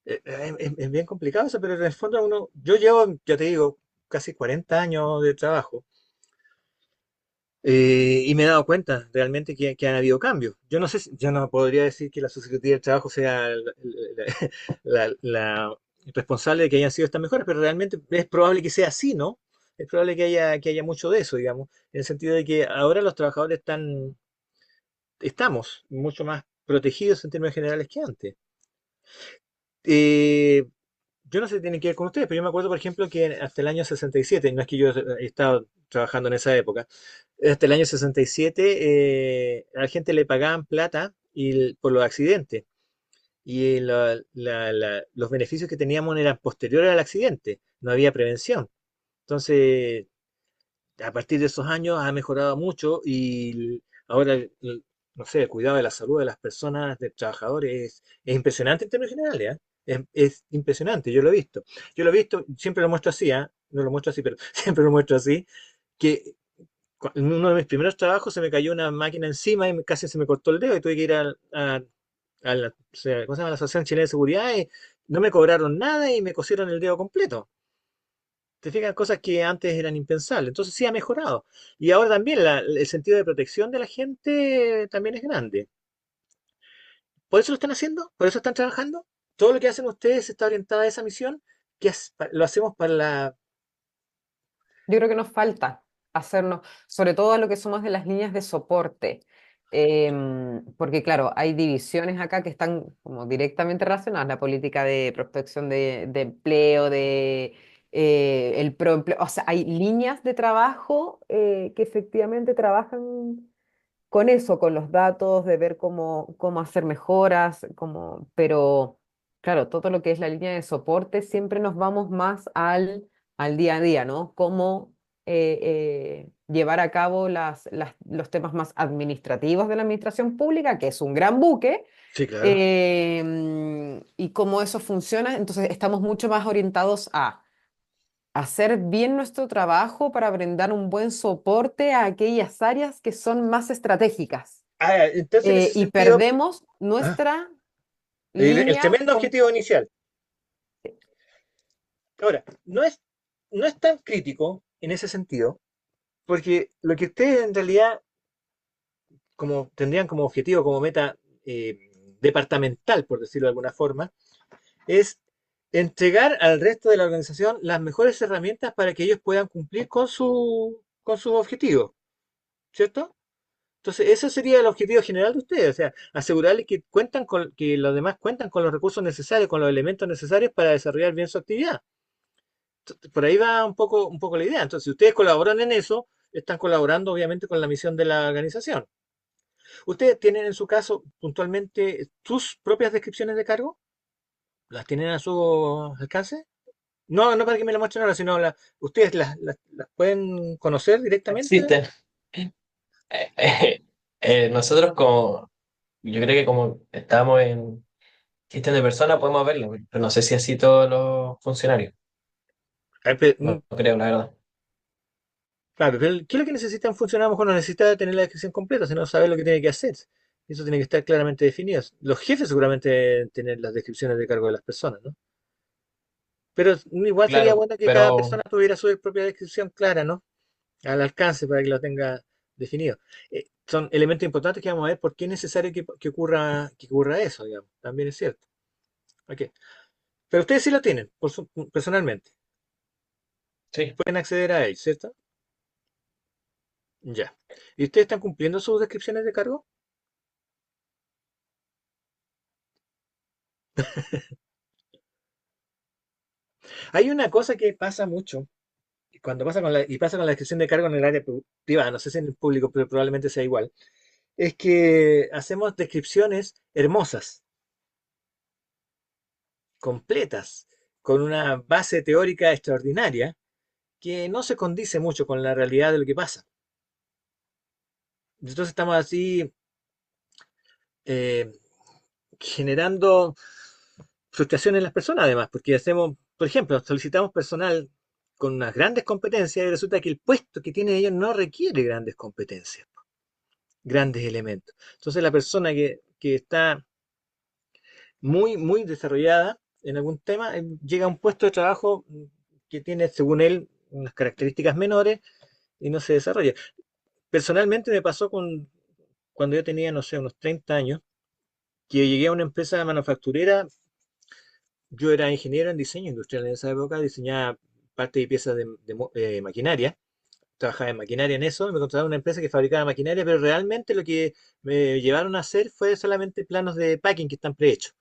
Es bien complicado eso, pero en el fondo yo llevo, ya te digo, casi 40 años de trabajo. Y me he dado cuenta realmente que han habido cambios. Yo no sé, yo no podría decir que la Secretaría del Trabajo sea la responsable de que hayan sido estas mejoras, pero realmente es probable que sea así, ¿no? Es probable que haya mucho de eso, digamos, en el sentido de que ahora los trabajadores estamos mucho más protegidos en términos generales que antes. Eh, yo no sé si tiene que ver con ustedes, pero yo me acuerdo, por ejemplo, que hasta el año 67, no es que yo he estado trabajando en esa época, hasta el año 67 a la gente le pagaban plata por los accidentes y los beneficios que teníamos eran posteriores al accidente, no había prevención. Entonces, a partir de esos años ha mejorado mucho y ahora, no sé, el cuidado de la salud de las personas, de trabajadores, es impresionante en términos generales, ¿eh? Es impresionante, yo lo he visto. Yo lo he visto, siempre lo muestro así, ¿ah? No lo muestro así, pero siempre lo muestro así, que en uno de mis primeros trabajos se me cayó una máquina encima y casi se me cortó el dedo y tuve que ir a la, o sea, ¿cómo se llama? La Asociación Chilena de Seguridad y no me cobraron nada y me cosieron el dedo completo. Te fijas cosas que antes eran impensables. Entonces sí ha mejorado. Y ahora también el sentido de protección de la gente también es grande. ¿Por eso lo están haciendo? ¿Por eso están trabajando? Todo lo que hacen ustedes está orientado a esa misión, lo hacemos para la... Yo creo que nos falta hacernos, sobre todo a lo que somos de las líneas de soporte, porque claro, hay divisiones acá que están como directamente relacionadas, la política de prospección de empleo, de el proempleo, o sea, hay líneas de trabajo que efectivamente trabajan con eso, con los datos, de ver cómo hacer mejoras, pero claro, todo lo que es la línea de soporte, siempre nos vamos más al día a día, ¿no? Cómo llevar a cabo los temas más administrativos de la administración pública, que es un gran buque, Sí, claro. y cómo eso funciona. Entonces, estamos mucho más orientados a hacer bien nuestro trabajo para brindar un buen soporte a aquellas áreas que son más estratégicas. Entonces, en ese Y sentido, perdemos ah, nuestra el línea tremendo objetivo inicial. Ahora, no es tan crítico en ese sentido, porque lo que ustedes en realidad como, tendrían como objetivo, como meta eh, departamental, por decirlo de alguna forma, es entregar al resto de la organización las mejores herramientas para que ellos puedan cumplir con sus objetivos, ¿cierto? Entonces, ese sería el objetivo general de ustedes, o sea, asegurarles que que los demás cuentan con los recursos necesarios, con los elementos necesarios para desarrollar bien su actividad. Por ahí va un poco la idea. Entonces, si ustedes colaboran en eso, están colaborando obviamente con la misión de la organización. ¿Ustedes tienen en su caso puntualmente sus propias descripciones de cargo? ¿Las tienen a su alcance? No, no para que me la muestren ahora, sino ustedes las pueden conocer directamente. Existen. Nosotros como, yo creo que como estamos en gestión de personas podemos verlo, pero no sé si así todos los funcionarios. No creo, la verdad. Claro, pero ¿qué es lo que necesitan funcionar? A lo mejor no necesita tener la descripción completa, sino saber lo que tiene que hacer. Eso tiene que estar claramente definido. Los jefes seguramente deben tener las descripciones de cargo de las personas, ¿no? Pero igual sería Claro, bueno que cada pero persona tuviera su propia descripción clara, ¿no? Al alcance para que lo tenga definido. Son elementos importantes que vamos a ver por qué es necesario que ocurra eso, digamos. También es cierto. Ok. Pero ustedes sí lo tienen, personalmente. sí. Pueden acceder a él, ¿cierto? Ya. ¿Y ustedes están cumpliendo sus descripciones de cargo? Hay una cosa que pasa mucho, cuando pasa pasa con la descripción de cargo en el área privada, no sé si en el público, pero probablemente sea igual, es que hacemos descripciones hermosas, completas, con una base teórica extraordinaria, que no se condice mucho con la realidad de lo que pasa. Entonces estamos así eh, generando frustración en las personas además, porque hacemos, por ejemplo, solicitamos personal con unas grandes competencias y resulta que el puesto que tienen ellos no requiere grandes competencias, grandes elementos. Entonces la persona que está muy desarrollada en algún tema llega a un puesto de trabajo que tiene, según él, unas características menores y no se desarrolla. Personalmente me pasó cuando yo tenía, no sé, unos 30 años, que llegué a una empresa manufacturera. Yo era ingeniero en diseño industrial en esa época, diseñaba parte y piezas de maquinaria, trabajaba en maquinaria en eso, me contrataron una empresa que fabricaba maquinaria, pero realmente lo que me llevaron a hacer fue solamente planos de packing que están prehechos.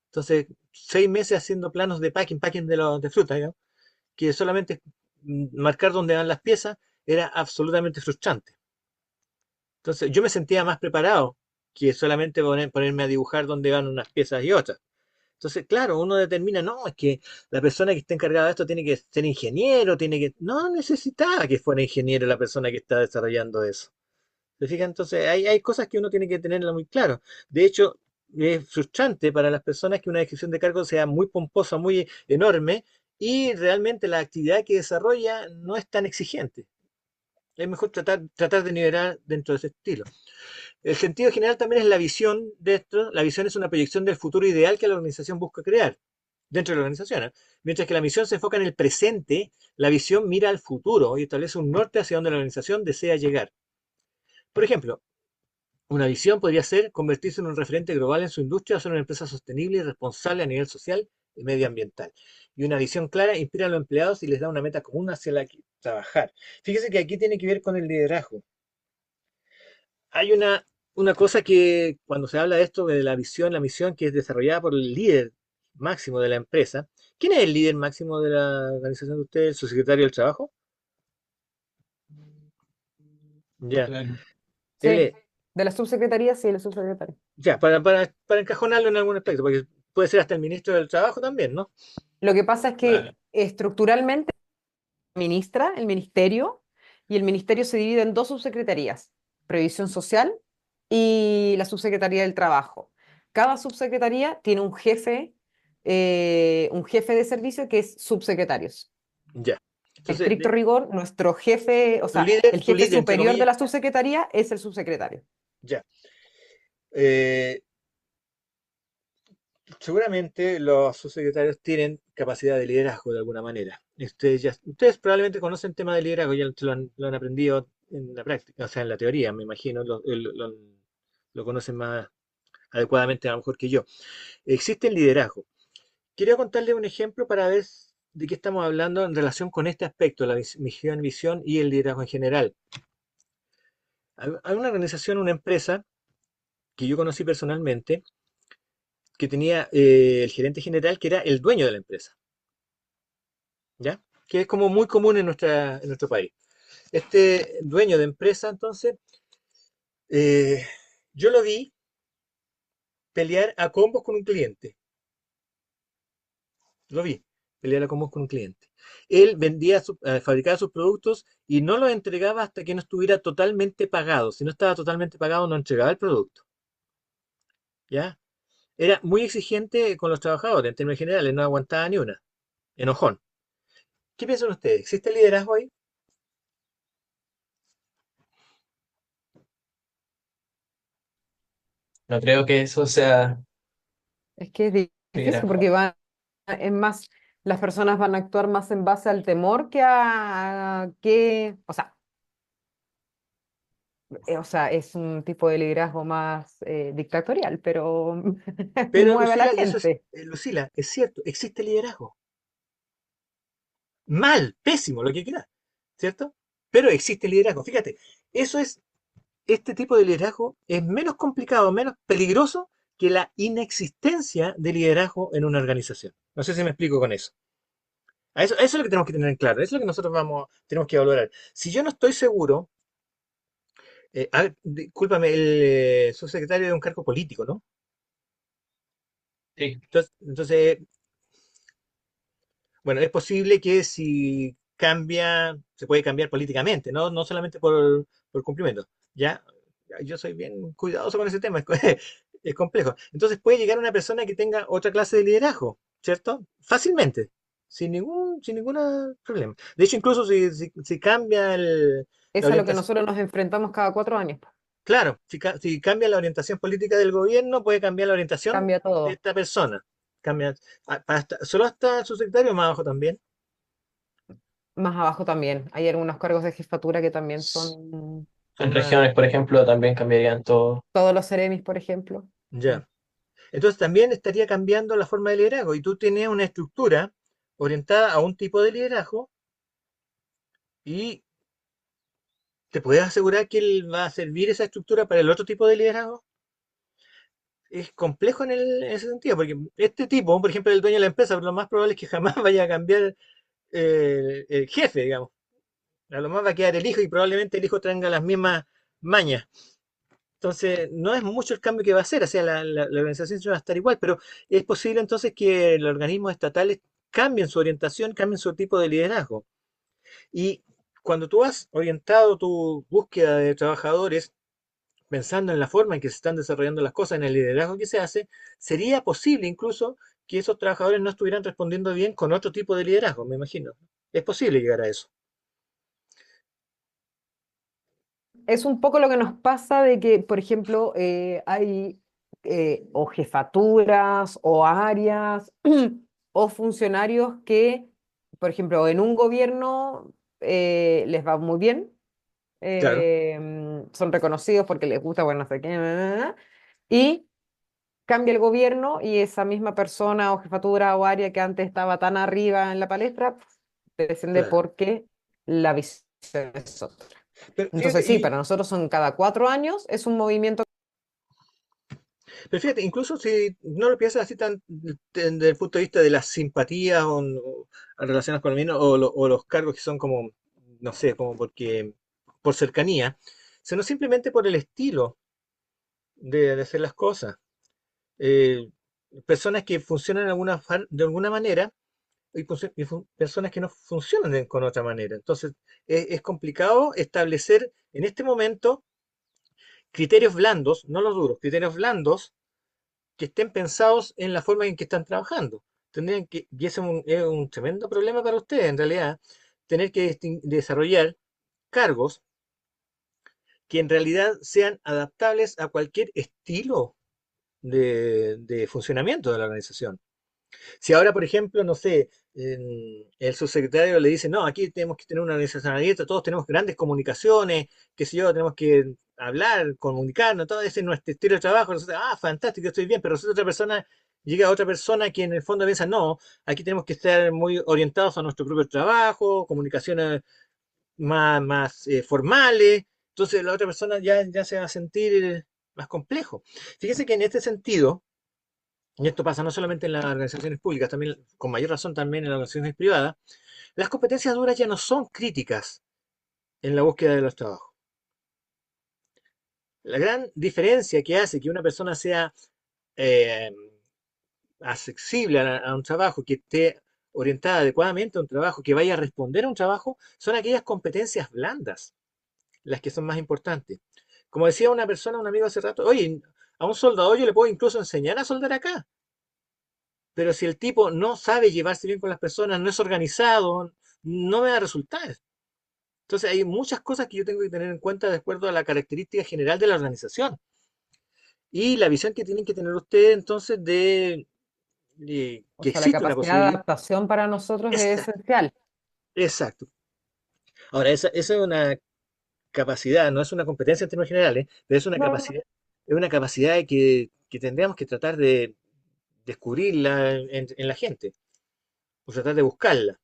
Entonces, 6 meses haciendo planos de packing de fruta, digamos, que solamente marcar dónde van las piezas era absolutamente frustrante. Entonces, yo me sentía más preparado que solamente ponerme a dibujar dónde van unas piezas y otras. Entonces, claro, uno determina, no, es que la persona que está encargada de esto tiene que ser ingeniero, tiene que... No necesitaba que fuera ingeniero la persona que está desarrollando eso. ¿Se fijan? Entonces, hay cosas que uno tiene que tenerla muy claro. De hecho, es frustrante para las personas que una descripción de cargo sea muy pomposa, muy enorme, y realmente la actividad que desarrolla no es tan exigente. Es mejor tratar de nivelar dentro de ese estilo. El sentido general también es la visión de esto. La visión es una proyección del futuro ideal que la organización busca crear dentro de la organización. ¿Eh? Mientras que la misión se enfoca en el presente, la visión mira al futuro y establece un norte hacia donde la organización desea llegar. Por ejemplo, una visión podría ser convertirse en un referente global en su industria o ser una empresa sostenible y responsable a nivel social y medioambiental. Y una visión clara inspira a los empleados y les da una meta común hacia la que trabajar. Fíjese que aquí tiene que ver con el liderazgo. Hay una cosa que cuando se habla de esto, de la visión, la misión que es desarrollada por el líder máximo de la empresa. ¿Quién es el líder máximo de la organización de ustedes? ¿Su secretario del trabajo? Ya, Claro. él Sí, es, de la subsecretaría, sí, la subsecretaria. ya, para encajonarlo en algún aspecto, porque puede ser hasta el ministro del trabajo también, ¿no? Lo que pasa es que Vale. estructuralmente administra el ministerio y el ministerio se divide en dos subsecretarías, Previsión Social y la subsecretaría del Trabajo. Cada subsecretaría tiene un jefe de servicio que es subsecretarios. Ya. Entonces, estricto rigor, nuestro jefe, o sea, el tu jefe líder, entre superior de comillas, la subsecretaría es el subsecretario. ya. Eh, Seguramente los subsecretarios tienen capacidad de liderazgo de alguna manera. Ustedes probablemente conocen el tema de liderazgo, ya lo han aprendido en la práctica, o sea, en la teoría, me imagino, lo conocen más adecuadamente a lo mejor que yo. Existe el liderazgo. Quería contarles un ejemplo para ver de qué estamos hablando en relación con este aspecto, la misión, visión y el liderazgo en general. Hay una organización, una empresa que yo conocí personalmente, que tenía el gerente general que era el dueño de la empresa, ¿ya? Que es como muy común en nuestro país. Este dueño de empresa, entonces, eh, yo lo vi pelear a combos con un cliente. Lo vi pelear a combos con un cliente. Él fabricaba sus productos y no los entregaba hasta que no estuviera totalmente pagado. Si no estaba totalmente pagado, no entregaba el producto. ¿Ya? Era muy exigente con los trabajadores, en términos generales, no aguantaba ni una. Enojón. ¿Qué piensan ustedes? ¿Existe liderazgo ahí? No creo que eso sea Es que es difícil liderazgo. porque es más, las personas van a actuar más en base al temor que o sea, es un tipo de liderazgo más dictatorial, pero Pero mueve a la Lucila, y eso es, gente. Lucila, es cierto, existe liderazgo. Mal, pésimo, lo que quieras, ¿cierto? Pero existe liderazgo. Fíjate, eso es, este tipo de liderazgo es menos complicado, menos peligroso que la inexistencia de liderazgo en una organización. No sé si me explico con eso. Eso es lo que tenemos que tener en claro, eso es lo que nosotros tenemos que valorar. Si yo no estoy seguro, a ver, discúlpame, el subsecretario de un cargo político, ¿no? Sí, Entonces, bueno, es posible que si cambia, se puede cambiar políticamente, no, no solamente por cumplimiento. Ya, yo soy bien cuidadoso con ese tema, es complejo. Entonces puede llegar una persona que tenga otra clase de liderazgo, ¿cierto? Fácilmente, sin ningún problema. De hecho, incluso si cambia la Es a lo que orientación, nosotros nos enfrentamos cada 4 años. claro, si cambia la orientación política del gobierno, puede cambiar la orientación Cambia de todo. esta persona. Cambia, solo hasta su secretario más abajo también. Más abajo también. Hay algunos cargos de jefatura que también son Son en más. regiones, por ejemplo, también cambiarían todo. todos los seremis, por ejemplo. Mm. Ya. Entonces también estaría cambiando la forma de liderazgo y tú tienes una estructura orientada a un tipo de liderazgo y te puedes asegurar que él va a servir esa estructura para el otro tipo de liderazgo. Es complejo en ese sentido, porque este tipo, por ejemplo, el dueño de la empresa, lo más probable es que jamás vaya a cambiar el jefe, digamos. A lo más va a quedar el hijo y probablemente el hijo tenga las mismas mañas. Entonces, no es mucho el cambio que va a hacer, o sea, la organización va a estar igual, pero es posible entonces que los organismos estatales cambien su orientación, cambien su tipo de liderazgo. Y cuando tú has orientado tu búsqueda de trabajadores pensando en la forma en que se están desarrollando las cosas, en el liderazgo que se hace, sería posible incluso que esos trabajadores no estuvieran respondiendo bien con otro tipo de liderazgo, me imagino. Es posible llegar a eso. Es un poco lo que nos pasa de que, por ejemplo, hay o jefaturas o áreas o funcionarios que, por ejemplo, en un gobierno les va muy bien, Claro, son reconocidos porque les gusta, bueno, no sé qué, y cambia el gobierno y esa misma persona o jefatura o área que antes estaba tan arriba en la palestra, desciende claro. porque la visión es otra. Pero fíjate, Entonces sí, para nosotros son cada 4 años, es un movimiento. pero fíjate, incluso si no lo piensas así tan desde el punto de vista de las simpatías o relacionadas con el mismo, o los cargos que son como, no sé, como por cercanía, sino simplemente por el estilo de hacer las cosas. Eh, Personas que funcionan de alguna manera y personas que no funcionan con otra manera. Entonces, es complicado establecer en este momento criterios blandos, no los duros, criterios blandos que estén pensados en la forma en que están trabajando. Y ese es un tremendo problema para ustedes, en realidad, tener que desarrollar cargos que en realidad sean adaptables a cualquier estilo de funcionamiento de la organización. Si ahora, por ejemplo, no sé, el subsecretario le dice, no, aquí tenemos que tener una organización abierta, todos tenemos grandes comunicaciones, qué sé yo, tenemos que hablar, comunicarnos, todo ese es nuestro estilo de trabajo. Nosotros, fantástico, estoy bien, pero resulta otra persona, llega otra persona que en el fondo piensa, no, aquí tenemos que estar muy orientados a nuestro propio trabajo, comunicaciones más formales, entonces la otra persona ya se va a sentir más complejo. Fíjese que en este sentido, y esto pasa no solamente en las organizaciones públicas, también con mayor razón también en las organizaciones privadas, las competencias duras ya no son críticas en la búsqueda de los trabajos. La gran diferencia que hace que una persona sea eh, accesible a un trabajo, que esté orientada adecuadamente a un trabajo, que vaya a responder a un trabajo, son aquellas competencias blandas, las que son más importantes. Como decía una persona, un amigo hace rato, oye, a un soldador yo le puedo incluso enseñar a soldar acá, pero si el tipo no sabe llevarse bien con las personas, no es organizado, no me va a resultar. Entonces hay muchas cosas que yo tengo que tener en cuenta de acuerdo a la característica general de la organización y la visión que tienen que tener ustedes entonces de O que sea, la existe una capacidad de posibilidad. adaptación para nosotros es Exacto. esencial. Exacto. Ahora, esa es una capacidad, no es una competencia en términos generales, pero No, es una capacidad que tendríamos que tratar de descubrirla en la gente, o tratar de buscarla.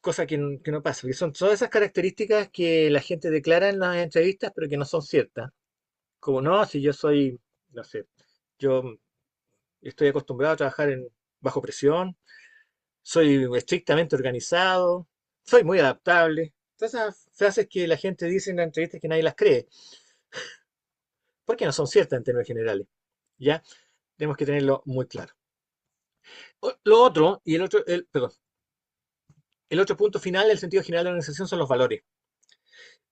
Cosa que no pasa, que son todas esas características que la gente declara en las entrevistas, pero que no son ciertas. Como no, si yo soy, no sé, yo estoy acostumbrado a trabajar bajo presión, soy estrictamente organizado, soy muy adaptable. Todas esas frases que la gente dice en las entrevistas que nadie las cree, porque no son ciertas en términos generales. ¿Ya? Tenemos que tenerlo muy claro. Lo otro, y perdón, el otro punto final, el sentido general de la organización son los valores.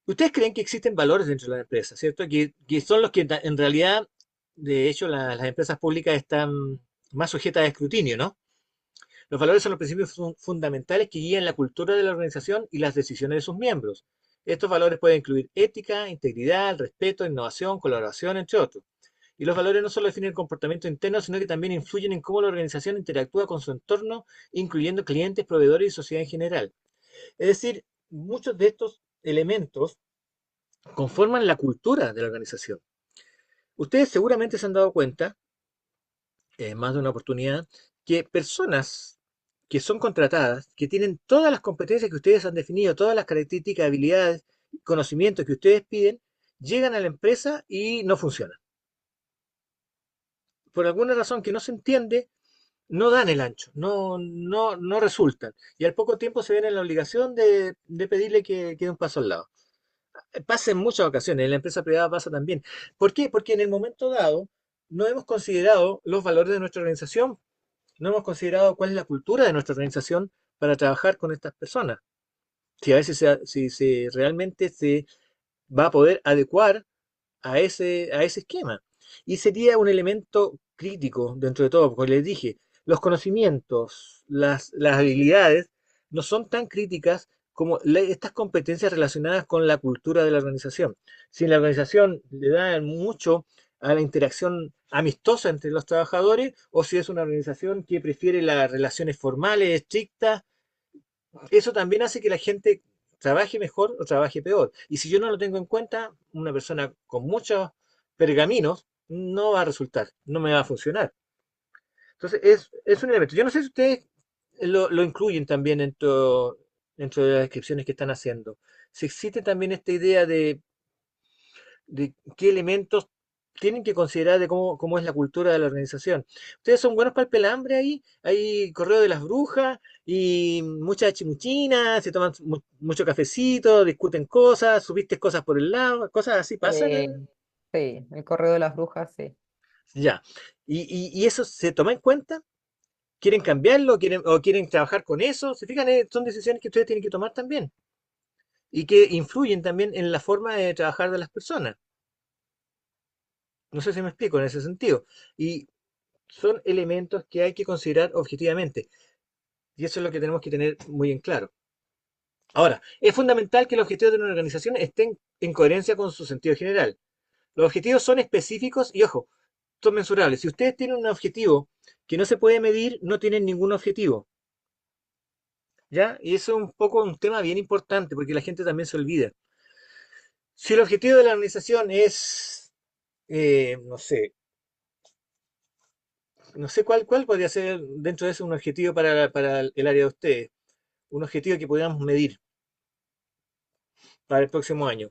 ¿Ustedes creen que existen valores dentro de la empresa, cierto? Que son los que en realidad, de hecho, las empresas públicas están más sujetas a escrutinio, ¿no? Los valores son los principios fundamentales que guían la cultura de la organización y las decisiones de sus miembros. Estos valores pueden incluir ética, integridad, respeto, innovación, colaboración, entre otros. Y los valores no solo definen el comportamiento interno, sino que también influyen en cómo la organización interactúa con su entorno, incluyendo clientes, proveedores y sociedad en general. Es decir, muchos de estos elementos conforman la cultura de la organización. Ustedes seguramente se han dado cuenta, en más de una oportunidad, que personas que son contratadas, que tienen todas las competencias que ustedes han definido, todas las características, habilidades, conocimientos que ustedes piden, llegan a la empresa y no funcionan. Por alguna razón que no se entiende, no dan el ancho, no resultan. Y al poco tiempo se ven en la obligación de pedirle que dé un paso al lado. Pasa en muchas ocasiones, en la empresa privada pasa también. ¿Por qué? Porque en el momento dado no hemos considerado los valores de nuestra organización, no hemos considerado cuál es la cultura de nuestra organización para trabajar con estas personas. Si a veces si realmente se va a poder adecuar a ese esquema. Y sería un elemento crítico dentro de todo, porque les dije, los conocimientos, las habilidades no son tan críticas como estas competencias relacionadas con la cultura de la organización. Si la organización le da mucho a la interacción amistosa entre los trabajadores, o si es una organización que prefiere las relaciones formales, estrictas, eso también hace que la gente trabaje mejor o trabaje peor. Y si yo no lo tengo en cuenta, una persona con muchos pergaminos no va a resultar, no me va a funcionar. Entonces, es un elemento. Yo no sé si ustedes lo incluyen también dentro de las descripciones que están haciendo. Si existe también esta idea de qué elementos tienen que considerar de cómo es la cultura de la organización. Ustedes son buenos para el pelambre ahí, hay correo de las brujas y muchas chimuchinas, se toman mucho cafecito, discuten cosas, subiste cosas por el lado, cosas así pasan. sí, el correo de las brujas, sí. Ya. Y eso se toma en cuenta. ¿Quieren cambiarlo? ¿O quieren trabajar con eso? ¿Se fijan? Son decisiones que ustedes tienen que tomar también y que influyen también en la forma de trabajar de las personas. No sé si me explico en ese sentido. Y son elementos que hay que considerar objetivamente. Y eso es lo que tenemos que tener muy en claro. Ahora, es fundamental que los objetivos de una organización estén en coherencia con su sentido general. Los objetivos son específicos y, ojo, son mensurables. Si ustedes tienen un objetivo que no se puede medir, no tienen ningún objetivo. ¿Ya? Y eso es un poco un tema bien importante porque la gente también se olvida. Si el objetivo de la organización es, no sé, no sé cuál podría ser dentro de eso un objetivo para el área de ustedes, un objetivo que podamos medir para el próximo año.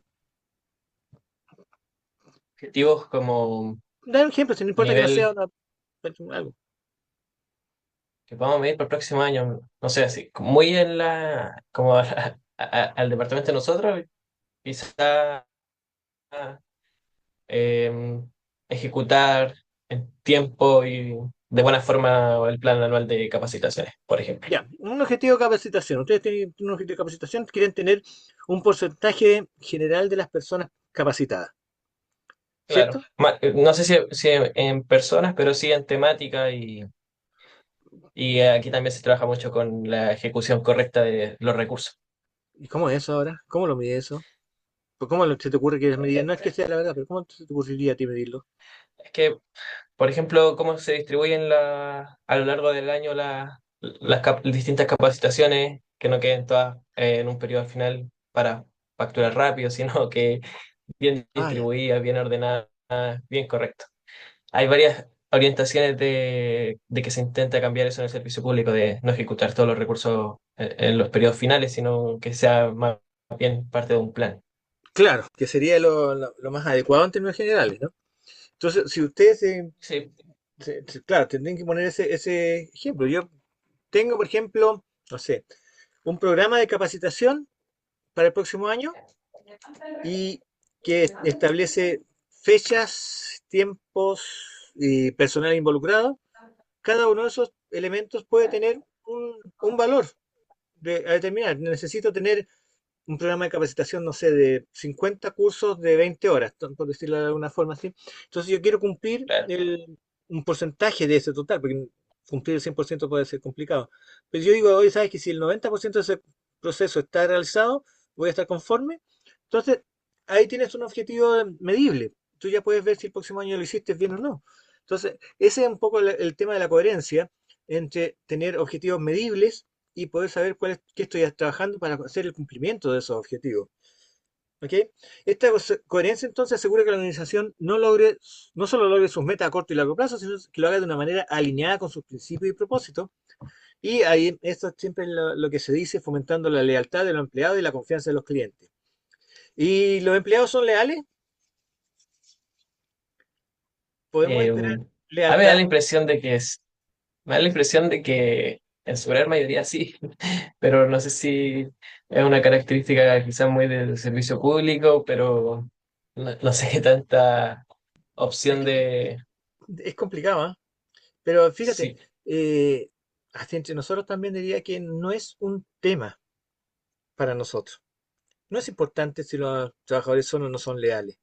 Objetivos como Da un ejemplo, si no a importa que no sea nivel algo. que vamos a medir para el próximo año, no sé, así, muy en la, como al departamento de nosotros, quizá eh, ejecutar en tiempo y de buena forma el plan anual de capacitaciones, por ejemplo. Ya, un objetivo de capacitación. Ustedes tienen un objetivo de capacitación, quieren tener un porcentaje general de las personas capacitadas, Claro, ¿cierto? no sé si en personas, pero sí en temática y aquí también se trabaja mucho con la ejecución correcta de los recursos. ¿Y cómo es eso ahora? ¿Cómo lo mide eso? Pues se te ocurre que es medir? No es que sea la verdad, pero ¿cómo se te ocurriría a ti medirlo? Es que, por ejemplo, cómo se distribuyen a lo largo del año distintas capacitaciones, que no queden todas en un periodo final para facturar rápido, sino que bien Ah, ya. distribuidas, bien ordenadas, bien correcto. Hay varias orientaciones de que se intenta cambiar eso en el servicio público, de no ejecutar todos los recursos en los periodos finales, sino que sea más bien parte de un plan. Claro, que sería lo más adecuado en términos generales, ¿no? Entonces, si ustedes, Sí, claro, tendrían que poner ese ejemplo. Yo tengo, por ejemplo, no sé, un programa de capacitación para el próximo año y que establece fechas, tiempos y personal involucrado. Cada uno de esos elementos puede tener un valor a determinar. Necesito tener un programa de capacitación, no sé, de 50 cursos de 20 horas, por decirlo de alguna forma así. Entonces yo quiero cumplir claro, un porcentaje de ese total, porque cumplir el 100% puede ser complicado. Pero yo digo, oye, ¿sabes que si el 90% de ese proceso está realizado, voy a estar conforme? Entonces, ahí tienes un objetivo medible. Tú ya puedes ver si el próximo año lo hiciste bien o no. Entonces, ese es un poco el tema de la coherencia entre tener objetivos medibles y poder saber qué estoy trabajando para hacer el cumplimiento de esos objetivos. ¿Ok? Esta coherencia entonces asegura que la organización no solo logre sus metas a corto y largo plazo, sino que lo haga de una manera alineada con sus principios y propósitos. Y ahí esto es siempre lo que se dice, fomentando la lealtad de los empleados y la confianza de los clientes. ¿Y los empleados son leales? ¿Podemos Eh, esperar a mí me da lealtad? la impresión de que me da la impresión de que en su gran mayoría sí, pero no sé si es una característica quizás muy del servicio público, pero no sé qué tanta Es opción que de... es complicado, ¿ah? Pero fíjate, Sí, eh, hasta entre nosotros también diría que no es un tema para nosotros. No es importante si los trabajadores son o no son leales.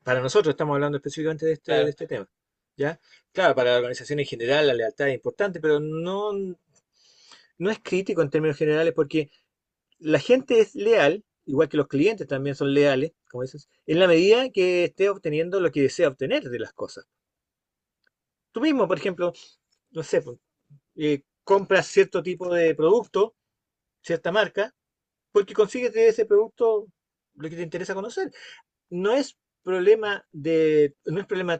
Para nosotros estamos hablando específicamente de claro, este tema. ¿Ya? Claro, para la organización en general la lealtad es importante, pero no es crítico en términos generales porque la gente es leal, igual que los clientes también son leales, como dices, en la medida que esté obteniendo lo que desea obtener de las cosas. Tú mismo, por ejemplo, no sé, pues, compras cierto tipo de producto, cierta marca, porque consigues de ese producto lo que te interesa conocer. No es problema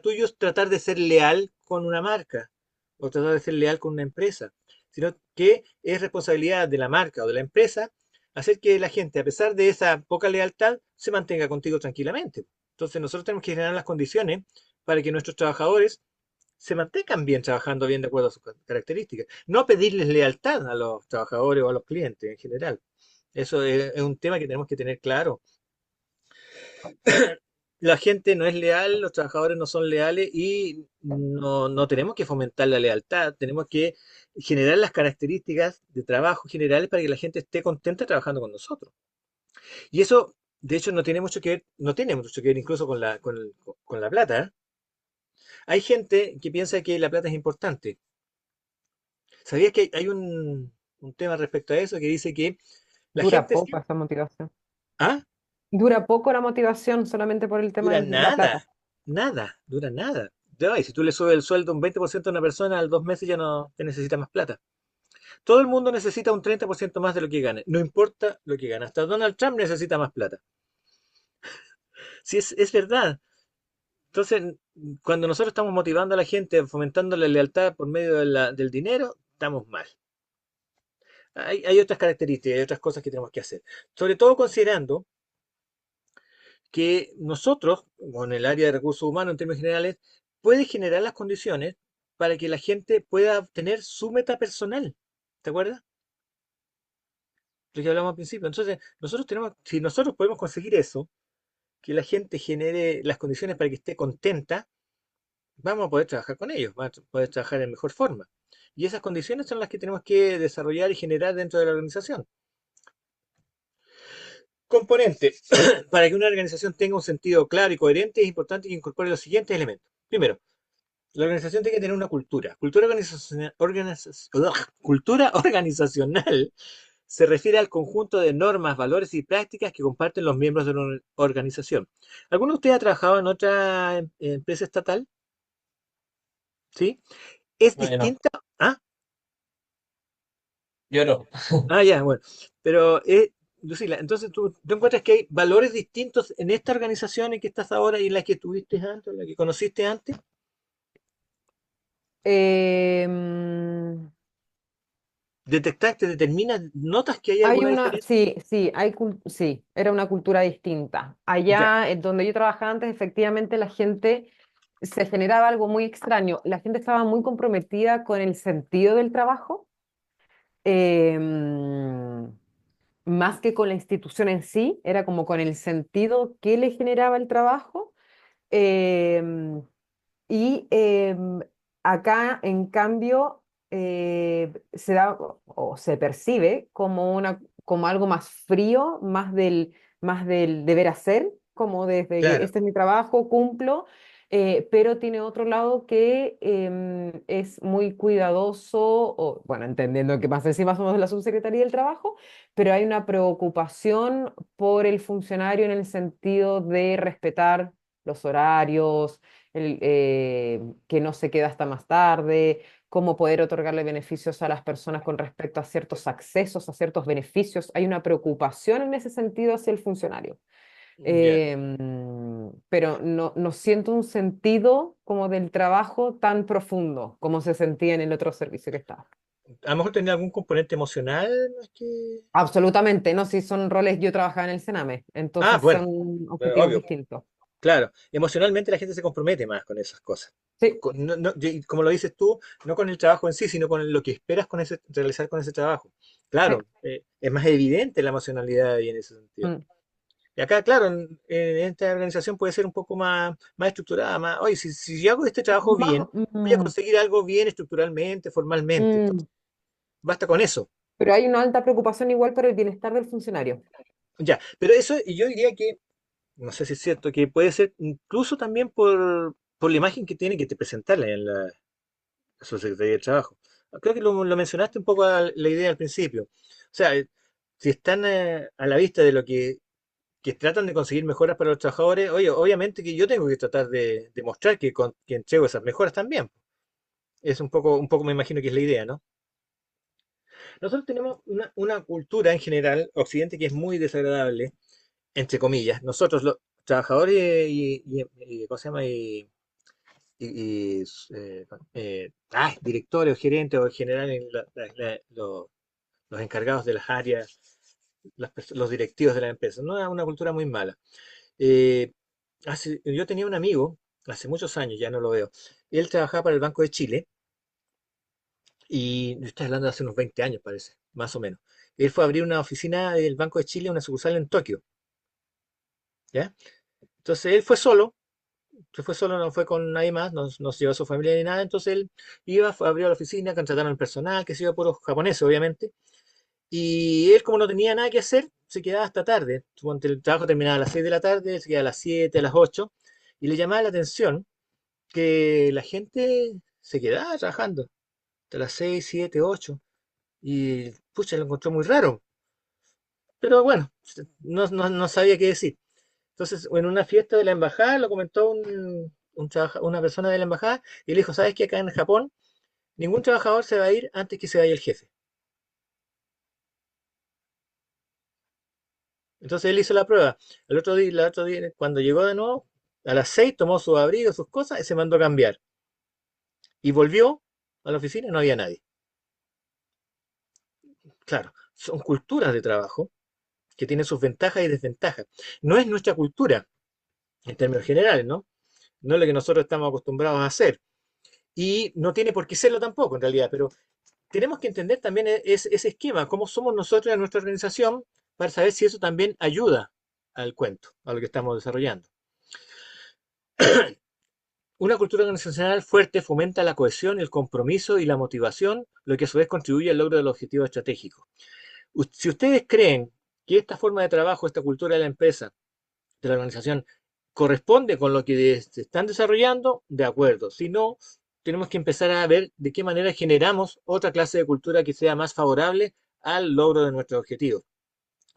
tuyo tratar de ser leal con una marca o tratar de ser leal con una empresa, sino que es responsabilidad de la marca o de la empresa hacer que la gente, a pesar de esa poca lealtad, se mantenga contigo tranquilamente. Entonces nosotros tenemos que generar las condiciones para que nuestros trabajadores se mantengan bien trabajando bien de acuerdo a sus características. No pedirles lealtad a los trabajadores o a los clientes en general. Eso es un tema que tenemos que tener claro. La gente no es leal, los trabajadores no son leales y no tenemos que fomentar la lealtad, tenemos que generar las características de trabajo generales para que la gente esté contenta trabajando con nosotros. Y eso, de hecho, no tiene mucho que ver, no tiene mucho que ver incluso con la plata, ¿eh? Hay gente que piensa que la plata es importante. ¿Sabías que hay un tema respecto a eso que dice que la Dura gente poco siempre... esa motivación. ¿Ah? Dura poco la motivación solamente por el tema Dura de la nada, plata. nada, dura nada. Ya, y si tú le subes el sueldo un 20% a una persona, al 2 meses ya no te necesita más plata. Todo el mundo necesita un 30% más de lo que gane, no importa lo que gane. Hasta Donald Trump necesita más plata. Si es verdad. Entonces, cuando nosotros estamos motivando a la gente, fomentando la lealtad por medio del dinero, estamos mal. Hay otras características, hay otras cosas que tenemos que hacer. Sobre todo considerando que nosotros, con el área de recursos humanos en términos generales, puede generar las condiciones para que la gente pueda obtener su meta personal. ¿Te acuerdas? Lo que hablamos al principio. Entonces, nosotros tenemos, si nosotros podemos conseguir eso, que la gente genere las condiciones para que esté contenta, vamos a poder trabajar con ellos, vamos a poder trabajar en mejor forma. Y esas condiciones son las que tenemos que desarrollar y generar dentro de la organización. Componente. Para que una organización tenga un sentido claro y coherente es importante que incorpore los siguientes elementos. Primero, la organización tiene que tener una cultura. Cultura organizacional se refiere al conjunto de normas, valores y prácticas que comparten los miembros de una organización. ¿Alguno de ustedes ha trabajado en otra empresa estatal? ¿Sí? ¿Es No, yo no. distinta? ¿Ah? Yo no. Ya, bueno. Pero, Lucila, entonces tú encuentras que hay valores distintos en esta organización en que estás ahora y en la que tuviste antes, en la que conociste antes. Em, ¿Detectaste, determinas, notas que hay Hay alguna una, diferencia? sí, sí, sí, era una cultura distinta. Ya, Allá, donde yo trabajaba antes, efectivamente la gente se generaba algo muy extraño. La gente estaba muy comprometida con el sentido del trabajo, em, más que con la institución en sí, era como con el sentido que le generaba el trabajo. Em, y acá, en cambio, se da o se percibe como como algo más frío, más del deber hacer, como desde que claro. este es mi trabajo, cumplo, pero tiene otro lado que es muy cuidadoso, o, bueno, entendiendo que más encima somos de la Subsecretaría del Trabajo, pero hay una preocupación por el funcionario en el sentido de respetar los horarios, que no se queda hasta más tarde, cómo poder otorgarle beneficios a las personas con respecto a ciertos accesos, a ciertos beneficios. Hay una preocupación en ese sentido hacia el funcionario. Ya. Pero no siento un sentido como del trabajo tan profundo como se sentía en el otro servicio que estaba. A lo mejor tenía algún componente emocional más que... Absolutamente, no, si son roles, yo trabajaba en el Sename, entonces Bueno, son objetivos obvio, distintos. claro. Emocionalmente la gente se compromete más con esas cosas. Sí, Y como lo dices tú, no con el trabajo en sí, sino con lo que esperas realizar con ese trabajo. sí. Claro, es más evidente la emocionalidad ahí en ese sentido. Mm, Y acá, claro, en esta organización puede ser un poco más estructurada, más, oye, si yo hago este trabajo bien, voy a mm, conseguir algo bien estructuralmente, formalmente. mm. Entonces, basta con eso. Pero hay una alta preocupación igual por el bienestar del funcionario. Ya, pero eso, y yo diría que, no sé si es cierto, que puede ser incluso también por la imagen que tiene que te presentarle en la Subsecretaría de Trabajo. Creo que lo mencionaste un poco la idea al principio. O sea, si están a la vista de lo que tratan de conseguir mejoras para los trabajadores, oye, obviamente que yo tengo que tratar de demostrar que entrego esas mejoras también. Es un poco me imagino que es la idea, ¿no? Nosotros tenemos una cultura en general, Occidente, que es muy desagradable, entre comillas. Nosotros, los trabajadores ¿cómo se llama? Y, Directores o gerentes o en general los encargados de las áreas, los directivos de la empresa. No es una cultura muy mala. Eh, yo tenía un amigo, hace muchos años, ya no lo veo. Él trabajaba para el Banco de Chile y estoy hablando de hace unos 20 años, parece, más o menos. Él fue a abrir una oficina del Banco de Chile, una sucursal en Tokio, ¿ya? Entonces él fue solo, no fue con nadie más, no se llevó a su familia ni nada. Entonces él abrió la oficina, contrataron al personal, que se iba puros japoneses, obviamente. Y él, como no tenía nada que hacer, se quedaba hasta tarde. Suponte, el trabajo terminaba a las 6 de la tarde, se quedaba a las 7, a las 8. Y le llamaba la atención que la gente se quedaba trabajando hasta las 6, 7, 8. Y pucha, lo encontró muy raro. Pero bueno, no sabía qué decir. Entonces, en una fiesta de la embajada lo comentó una persona de la embajada y le dijo, ¿sabes qué? Acá en Japón ningún trabajador se va a ir antes que se vaya el jefe. Entonces él hizo la prueba. El otro día, cuando llegó de nuevo, a las 6 tomó su abrigo, sus cosas y se mandó a cambiar. Y volvió a la oficina y no había nadie. Claro, son culturas de trabajo que tienen sus ventajas y desventajas. No es nuestra cultura, en términos generales, ¿no? No es lo que nosotros estamos acostumbrados a hacer. Y no tiene por qué serlo tampoco, en realidad, pero tenemos que entender también ese esquema, cómo somos nosotros en nuestra organización, para saber si eso también ayuda al cuento, a lo que estamos desarrollando. Una cultura organizacional fuerte fomenta la cohesión, el compromiso y la motivación, lo que a su vez contribuye al logro del objetivo estratégico. Si ustedes creen que esta forma de trabajo, esta cultura de la empresa, de la organización, corresponde con lo que se están desarrollando, de acuerdo. Si no, tenemos que empezar a ver de qué manera generamos otra clase de cultura que sea más favorable al logro de nuestros objetivos.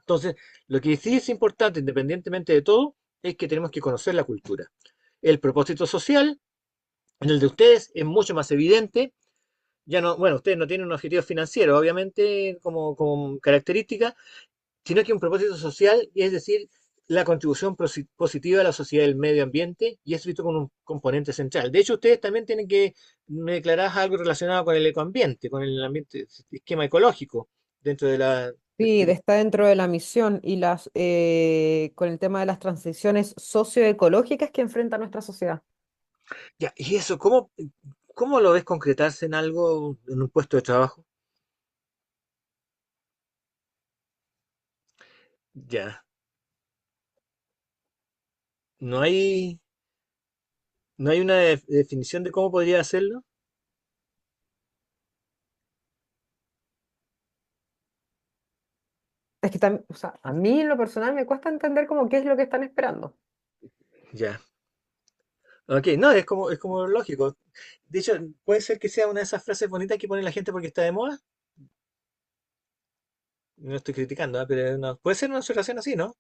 Entonces, lo que sí es importante, independientemente de todo, es que tenemos que conocer la cultura. El propósito social, en el de ustedes, es mucho más evidente. Ya no, bueno, ustedes no tienen un objetivo financiero, obviamente, como característica, sino que un propósito social, y es decir, la contribución positiva a la sociedad y el medio ambiente, y es visto como un componente central. De hecho, ustedes también tienen que me declarar algo relacionado con el ecoambiente, con el ambiente, esquema ecológico, dentro de la... Sí, está dentro de la misión y con el tema de las transiciones socioecológicas que enfrenta nuestra sociedad. Ya, y eso, ¿cómo lo ves concretarse en algo, en un puesto de trabajo? Ya, no hay, no hay una definición de cómo podría hacerlo. Es que también, o sea, a mí en lo personal me cuesta entender como qué es lo que están esperando. Ya. Ok, no, es como lógico. De hecho, puede ser que sea una de esas frases bonitas que pone la gente porque está de moda. No estoy criticando, pero puede ser una observación así, ¿no?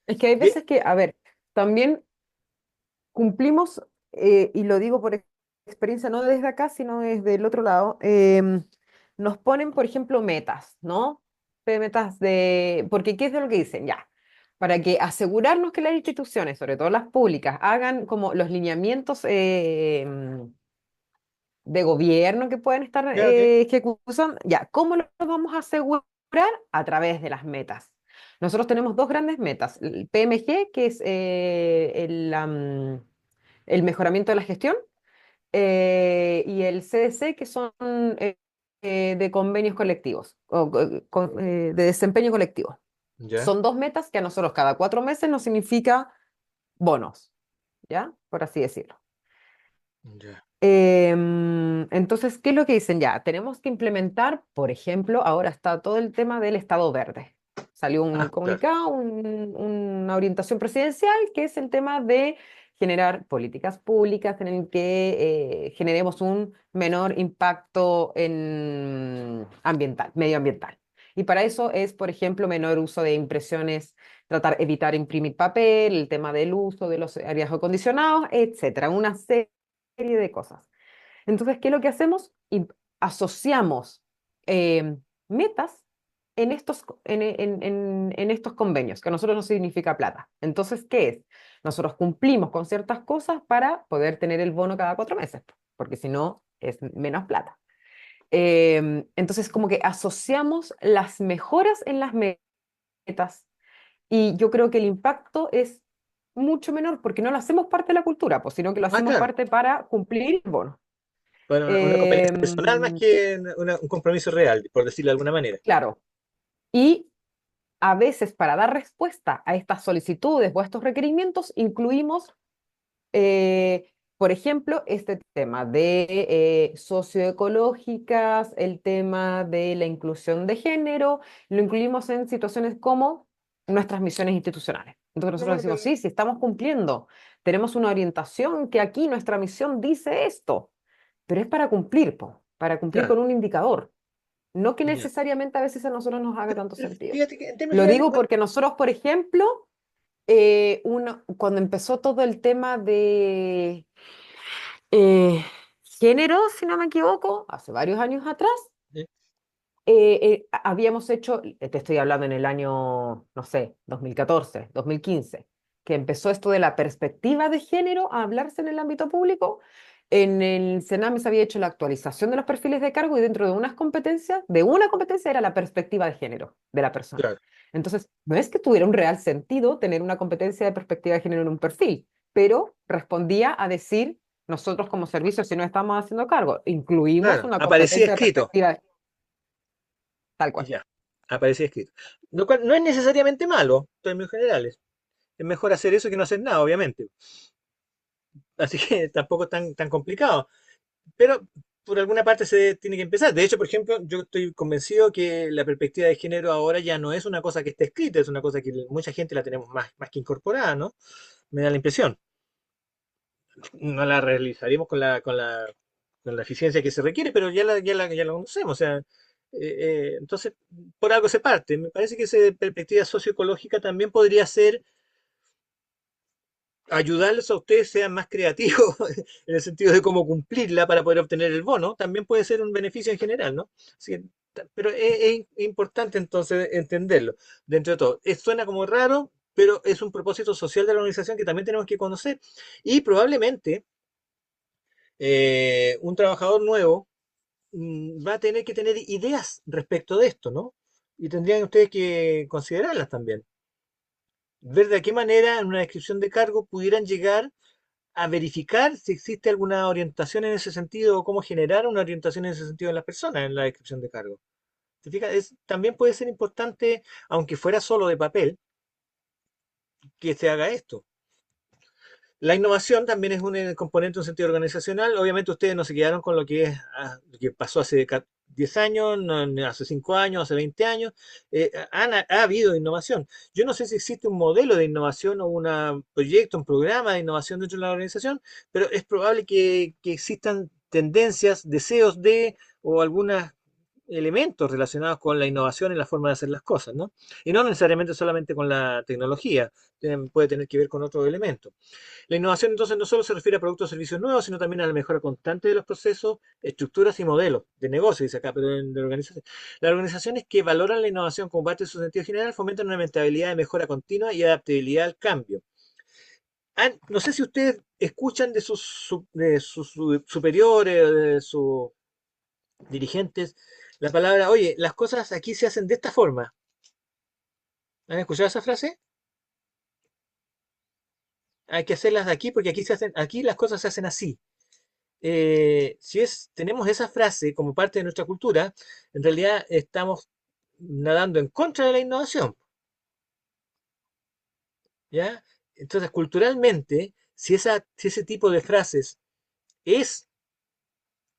Es que hay Bien, veces que, a ver, también cumplimos, y lo digo por experiencia, no desde acá, sino desde el otro lado, nos ponen, por ejemplo, metas, ¿no? Metas porque ¿qué es lo que dicen? Ya, para que asegurarnos que las instituciones, sobre todo las públicas, hagan como los lineamientos de gobierno que pueden estar ya, ok. ejecutando, ya, ¿cómo lo vamos a asegurar? A través de las metas. Nosotros tenemos dos grandes metas, el PMG, que es el mejoramiento de la gestión, y el CDC, que son de convenios colectivos, de desempeño colectivo. Ya, Son dos metas que a nosotros cada 4 meses nos significa bonos, ¿ya? Por así decirlo. ya. Entonces, ¿qué es lo que dicen ya? Tenemos que implementar, por ejemplo, ahora está todo el tema del Estado verde. Salió un Ah, claro. comunicado, una orientación presidencial, que es el tema de generar políticas públicas en el que generemos un menor impacto medioambiental. Y para eso es, por ejemplo, menor uso de impresiones, evitar imprimir papel, el tema del uso de los aires acondicionados, etcétera. Una serie de cosas. Entonces, ¿qué es lo que hacemos? Y asociamos metas en estos convenios, que a nosotros no significa plata. Entonces, ¿qué es? Nosotros cumplimos con ciertas cosas para poder tener el bono cada 4 meses, porque si no, es menos plata. Entonces, como que asociamos las mejoras en las metas y yo creo que el impacto es mucho menor porque no lo hacemos parte de la cultura, pues, sino que lo Ah, hacemos claro. parte para cumplir el bono. Para una conveniencia personal más Em, que un compromiso real, por decirlo de alguna manera. claro, y a veces para dar respuesta a estas solicitudes o a estos requerimientos incluimos, por ejemplo, este tema de socioecológicas, el tema de la inclusión de género, lo incluimos en situaciones como nuestras misiones institucionales. Entonces No, nosotros bueno, decimos, pero sí, sí estamos cumpliendo, tenemos una orientación que aquí nuestra misión dice esto, pero es para cumplir, po, para cumplir claro. con un indicador. No que Ya. necesariamente a veces a nosotros nos haga tanto Pero sentido. fíjate que en términos Lo generales, digo porque nosotros, por ejemplo, cuando empezó todo el tema de eh, género, si no me equivoco, hace varios años atrás, ¿eh? habíamos hecho, te estoy hablando en el año, no sé, 2014, 2015, que empezó esto de la perspectiva de género a hablarse en el ámbito público. En el Sename se había hecho la actualización de los perfiles de cargo y dentro de una competencia era la perspectiva de género de la persona. Claro, Entonces, no es que tuviera un real sentido tener una competencia de perspectiva de género en un perfil, pero respondía a decir, nosotros como servicio, si no estamos haciendo cargo, incluimos claro. una Aparecía competencia de escrito. perspectiva tal Y cual. ya. Aparecía escrito. Lo cual no es necesariamente malo, en términos generales. Es mejor hacer eso que no hacer nada, obviamente. Así que tampoco es tan complicado. Pero por alguna parte se tiene que empezar. De hecho, por ejemplo, yo estoy convencido que la perspectiva de género ahora ya no es una cosa que está escrita, es una cosa que mucha gente la tenemos más que incorporada, ¿no? Me da la impresión. No la realizaremos con la eficiencia que se requiere, pero ya la conocemos. O sea, entonces, por algo se parte. Me parece que esa perspectiva socioecológica también podría ser ayudarles a ustedes sean más creativos en el sentido de cómo cumplirla para poder obtener el bono, también puede ser un beneficio en general, ¿no? Así que, pero es importante entonces entenderlo. Dentro de todo, suena como raro, pero es un propósito social de la organización que también tenemos que conocer y probablemente un trabajador nuevo va a tener que tener ideas respecto de esto, ¿no? Y tendrían ustedes que considerarlas también. Ver de qué manera en una descripción de cargo pudieran llegar a verificar si existe alguna orientación en ese sentido o cómo generar una orientación en ese sentido en las personas en la descripción de cargo. ¿Te fijas? También puede ser importante, aunque fuera solo de papel, que se haga esto. La innovación también es un componente, un sentido organizacional. Obviamente ustedes no se quedaron con lo que pasó hace 10 años, hace 5 años, hace 20 años. Ha habido innovación. Yo no sé si existe un modelo de innovación o un proyecto, un programa de innovación dentro de la organización, pero es probable que existan tendencias, deseos de o algunos elementos relacionados con la innovación en la forma de hacer las cosas, ¿no? Y no necesariamente solamente con la tecnología, puede tener que ver con otros elementos. La innovación entonces no solo se refiere a productos o servicios nuevos, sino también a la mejora constante de los procesos, estructuras y modelos de negocio, dice acá, pero de organización. Las organizaciones que valoran la innovación como parte de su sentido general fomentan una mentalidad de mejora continua y adaptabilidad al cambio. No sé si ustedes escuchan de sus superiores, de sus dirigentes, la palabra, oye, las cosas aquí se hacen de esta forma. ¿Han escuchado esa frase? Hay que hacerlas de aquí porque aquí las cosas se hacen así. Si tenemos esa frase como parte de nuestra cultura, en realidad estamos nadando en contra de la innovación, ¿ya? Entonces, culturalmente, si ese tipo de frases es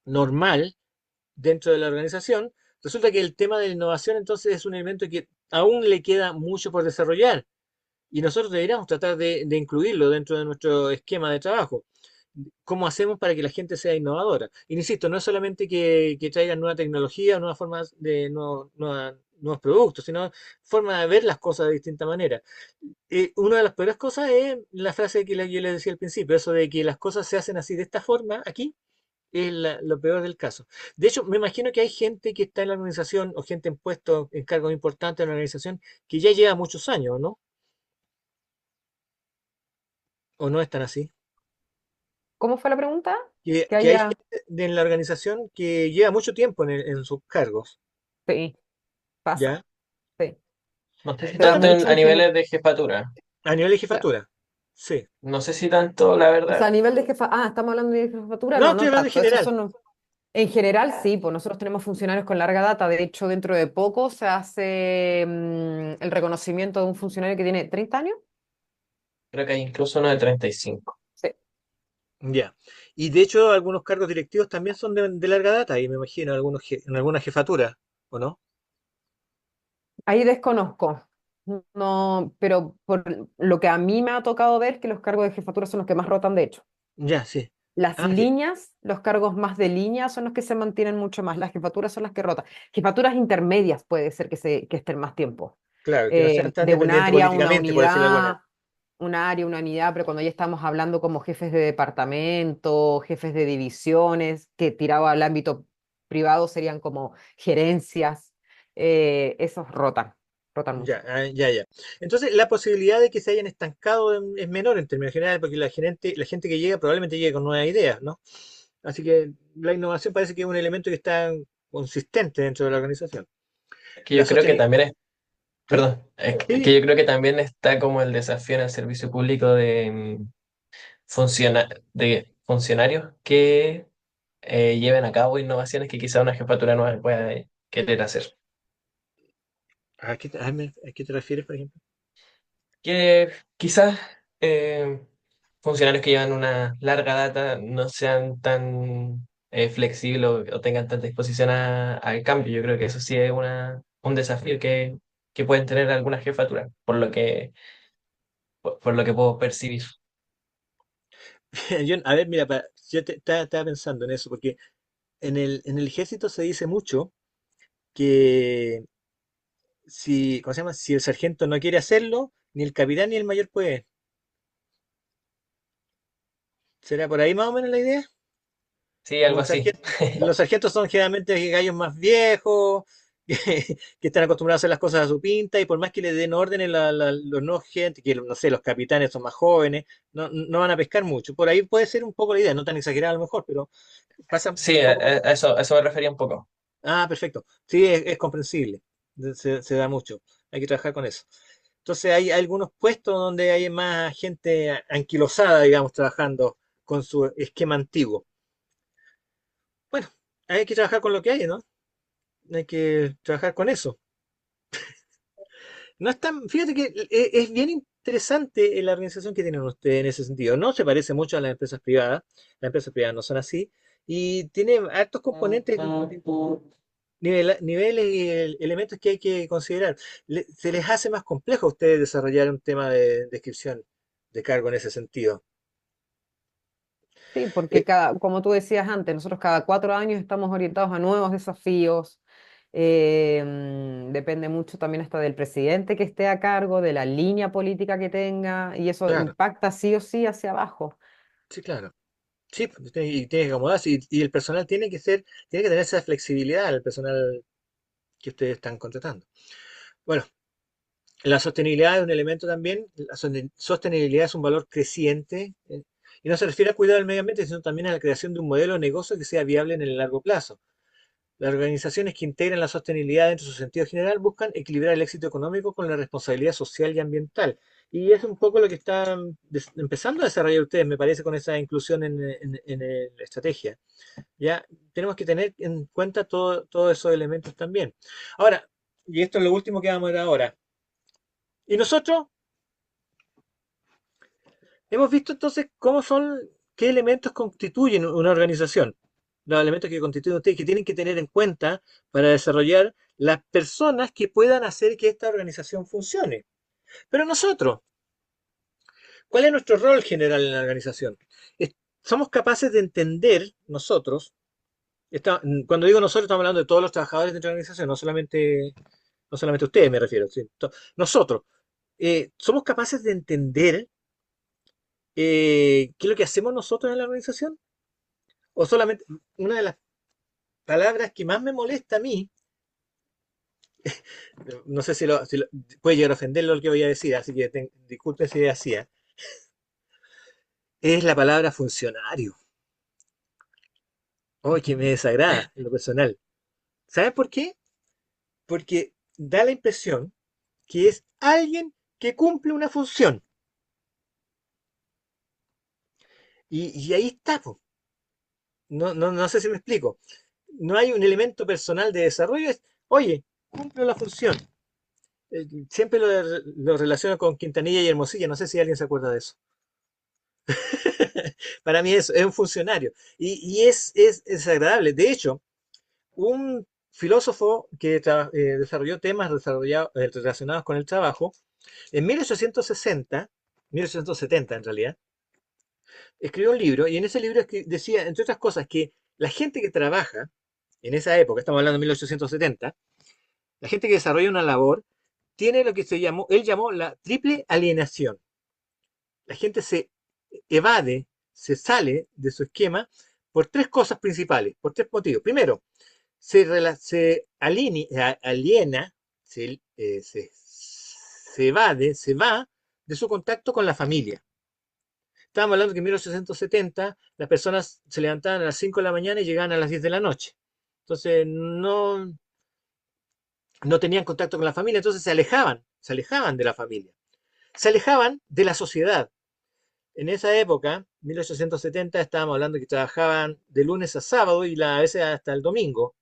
normal dentro de la organización, resulta que el tema de la innovación entonces es un elemento que aún le queda mucho por desarrollar y nosotros deberíamos tratar de incluirlo dentro de nuestro esquema de trabajo. ¿Cómo hacemos para que la gente sea innovadora? Insisto, no es solamente que traigan nueva tecnología, nuevas formas de nuevos productos, sino forma de ver las cosas de distinta manera. Una de las peores cosas es la frase que yo les decía al principio, eso de que las cosas se hacen así de esta forma, aquí, es lo peor del caso. De hecho, me imagino que hay gente que está en la organización o gente en puestos, en cargos importantes en la organización que ya lleva muchos años, ¿no? ¿O no es tan así? ¿Cómo fue la pregunta? Que, Que que hay haya, gente en la organización que lleva mucho tiempo en sus cargos, sí, pasa, ¿ya? sí. No sé si Se da tanto mucho a en gen- niveles de jefatura. A nivel de claro. jefatura, sí. No sé si tanto, la O verdad. sea, a nivel de jefa, estamos hablando de jefatura, No, no, estoy no hablando en tanto. Esos general. son, en general, sí, pues nosotros tenemos funcionarios con larga data. De hecho, dentro de poco se hace el reconocimiento de un funcionario que tiene 30 años. Creo que hay incluso uno de 35. Sí. Ya. Y de hecho, algunos cargos directivos también son de larga data, y me imagino, en alguna jefatura, ¿o no? Ahí desconozco. No, pero por lo que a mí me ha tocado ver, que los cargos de jefatura son los que más rotan, de hecho. Ya, sí. Las Ah, que, líneas, los cargos más de línea son los que se mantienen mucho más, las jefaturas son las que rotan. Jefaturas intermedias puede ser que estén más tiempo. claro, que no sean tan De un dependientes área, políticamente, por decirlo de alguna manera. una unidad, pero cuando ya estamos hablando como jefes de departamento, jefes de divisiones, que tirado al ámbito privado serían como gerencias, esos rotan mucho. Ya, ya, ya. Entonces, la posibilidad de que se hayan estancado es menor en términos generales, porque la gente que llega probablemente llegue con nuevas ideas, ¿no? Así que la innovación parece que es un elemento que está consistente dentro de la organización. Que La yo creo que sostenibilidad. también es, ¿Ah? perdón, que Sí. yo creo que también está como el desafío en el servicio público de de funcionarios que lleven a cabo innovaciones que quizá una jefatura no pueda querer hacer. ¿A qué te refieres, por ejemplo? Que quizás funcionarios que llevan una larga data no sean tan flexibles o tengan tanta disposición al cambio. Yo creo que eso sí es un desafío que pueden tener algunas jefaturas, por lo que puedo percibir. A ver, mira, estaba pensando en eso, porque en el ejército se dice mucho que si, ¿cómo se llama? Si el sargento no quiere hacerlo, ni el capitán ni el mayor puede. ¿Será por ahí más o menos la idea? Sí, Como algo el así. sargento, los sargentos son generalmente gallos más viejos, que están acostumbrados a hacer las cosas a su pinta, y por más que le den órdenes los nuevos gente, que no sé, los capitanes son más jóvenes, no van a pescar mucho. Por ahí puede ser un poco la idea, no tan exagerada a lo mejor, pero pasa Sí, un poco por ahí. a eso me refería un poco. Ah, perfecto. Sí, es comprensible. Se da mucho. Hay que trabajar con eso. Entonces hay algunos puestos donde hay más gente anquilosada, digamos, trabajando con su esquema antiguo. Bueno, hay que trabajar con lo que hay, ¿no? Hay que trabajar con eso. No es tan, fíjate que es bien interesante la organización que tienen ustedes en ese sentido. No se parece mucho a las empresas privadas. Las empresas privadas no son así. Y tiene altos componentes, niveles y elementos que hay que considerar. Se les hace más complejo a ustedes desarrollar un tema de descripción de cargo en ese sentido. Sí, porque Eh, como tú decías antes, nosotros cada 4 años estamos orientados a nuevos desafíos. Depende mucho también hasta del presidente que esté a cargo, de la línea política que tenga, y eso claro, impacta sí o sí hacia abajo. sí, claro. Sí, pues, y tiene que acomodarse. Y el personal tiene que tener esa flexibilidad, el personal que ustedes están contratando. Bueno, la sostenibilidad es un elemento también. La sostenibilidad es un valor creciente. Y no se refiere a cuidar del medio ambiente, sino también a la creación de un modelo de negocio que sea viable en el largo plazo. Las organizaciones que integran la sostenibilidad dentro de su sentido general buscan equilibrar el éxito económico con la responsabilidad social y ambiental. Y es un poco lo que están empezando a desarrollar ustedes, me parece, con esa inclusión en la estrategia. Ya tenemos que tener en cuenta todos esos elementos también. Ahora, y esto es lo último que vamos a ver ahora. ¿Y nosotros? Hemos visto entonces qué elementos constituyen una organización, los elementos que constituyen ustedes, que tienen que tener en cuenta para desarrollar las personas que puedan hacer que esta organización funcione. Pero nosotros, ¿cuál es nuestro rol general en la organización? Somos capaces de entender nosotros, cuando digo nosotros estamos hablando de todos los trabajadores de nuestra organización, no solamente ustedes me refiero, ¿sí? Nosotros, somos capaces de entender qué es lo que hacemos nosotros en la organización. O solamente, una de las palabras que más me molesta a mí, no sé si puede llegar a ofenderlo lo que voy a decir, así que disculpen si es así, es la palabra funcionario. Oh, que me desagrada en lo personal. ¿Sabes por qué? Porque da la impresión que es alguien que cumple una función. Y ahí está, po. No sé si me explico. No hay un elemento personal de desarrollo, oye, cumple la función. Siempre lo relaciono con Quintanilla y Hermosilla, no sé si alguien se acuerda de eso. Para mí es un funcionario y es desagradable. De hecho, un filósofo que desarrolló temas relacionados con el trabajo, en 1860, 1870 en realidad, escribió un libro y en ese libro decía, entre otras cosas, que la gente que trabaja en esa época, estamos hablando de 1870, la gente que desarrolla una labor tiene lo que él llamó la triple alienación. La gente se evade, se sale de su esquema por tres cosas principales, por tres motivos. Primero, aliena, se evade, se va de su contacto con la familia. Estábamos hablando que en 1870 las personas se levantaban a las 5 de la mañana y llegaban a las 10 de la noche. Entonces no tenían contacto con la familia, entonces se alejaban de la familia, se alejaban de la sociedad. En esa época, 1870, estábamos hablando que trabajaban de lunes a sábado y a veces hasta el domingo.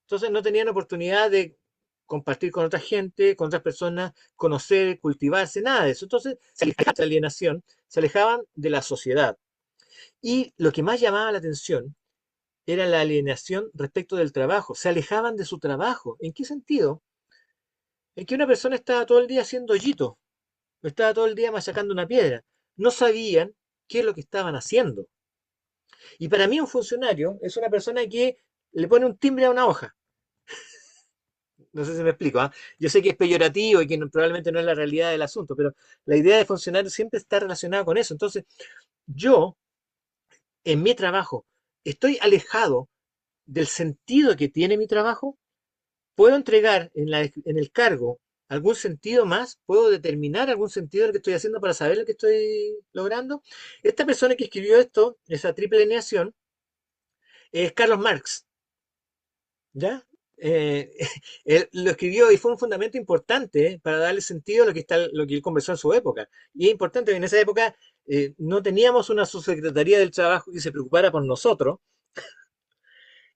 Entonces no tenían oportunidad de compartir con otra gente, con otras personas, conocer, cultivarse, nada de eso. Entonces se alejaban de la alienación, se alejaban de la sociedad. Y lo que más llamaba la atención era la alienación respecto del trabajo. Se alejaban de su trabajo. ¿En qué sentido? En que una persona estaba todo el día haciendo hoyito, estaba todo el día machacando una piedra. No sabían qué es lo que estaban haciendo. Y para mí un funcionario es una persona que le pone un timbre a una hoja. No sé si me explico, ¿ah? Yo sé que es peyorativo y que probablemente no es la realidad del asunto, pero la idea de funcionario siempre está relacionada con eso. Entonces, yo, en mi trabajo, estoy alejado del sentido que tiene mi trabajo. ¿Puedo entregar en el cargo algún sentido más? ¿Puedo determinar algún sentido de lo que estoy haciendo para saber lo que estoy logrando? Esta persona que escribió esto, esa triple alineación, es Carlos Marx, ¿ya? Eh, él lo escribió y fue un fundamento importante para darle sentido a lo que él conversó en su época. Y es importante que en esa época no teníamos una subsecretaría del trabajo que se preocupara por nosotros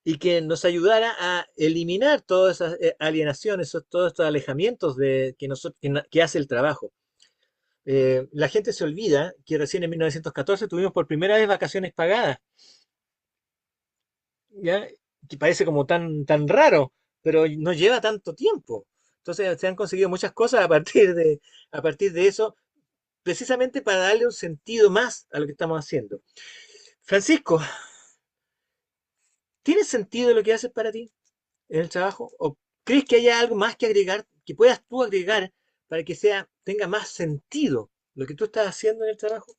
y que nos ayudara a eliminar todas esas alienaciones, todos estos alejamientos que hace el trabajo. La gente se olvida que recién en 1914 tuvimos por primera vez vacaciones pagadas, ¿ya? Que parece como tan raro, pero no lleva tanto tiempo. Entonces se han conseguido muchas cosas a partir de eso, precisamente para darle un sentido más a lo que estamos haciendo. Francisco, ¿tiene sentido lo que haces para ti en el trabajo? ¿O crees que haya algo más que agregar, que puedas tú agregar para que tenga más sentido lo que tú estás haciendo en el trabajo?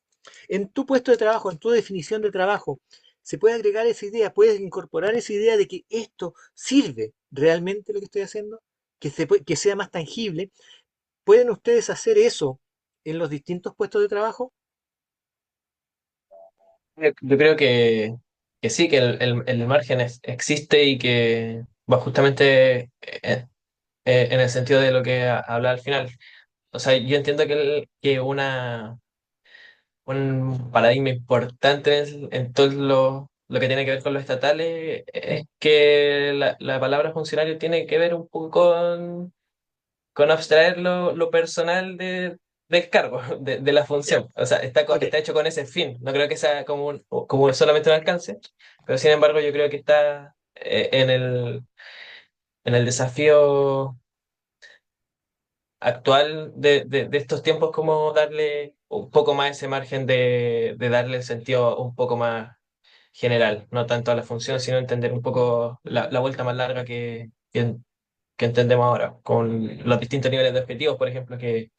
En tu puesto de trabajo, en tu definición de trabajo, se puede agregar esa idea, puedes incorporar esa idea de que esto sirve realmente lo que estoy haciendo, que sea más tangible. ¿Pueden ustedes hacer eso en los distintos puestos de trabajo? Yo creo que sí, que el margen existe y que va justamente en el sentido de lo que habla al final. O sea, yo entiendo que un paradigma importante en todo lo que tiene que ver con los estatales es que la palabra funcionario tiene que ver un poco con abstraer lo personal del cargo, de la Ya, función. O sea, ok. está hecho con ese fin. No creo que sea como solamente un alcance, pero sin embargo yo creo que está en el desafío actual de estos tiempos, como darle un poco más ese margen de darle el sentido un poco más general, no tanto a la función, sino entender un poco la vuelta más larga que entendemos ahora, con los distintos niveles de objetivos, por ejemplo, que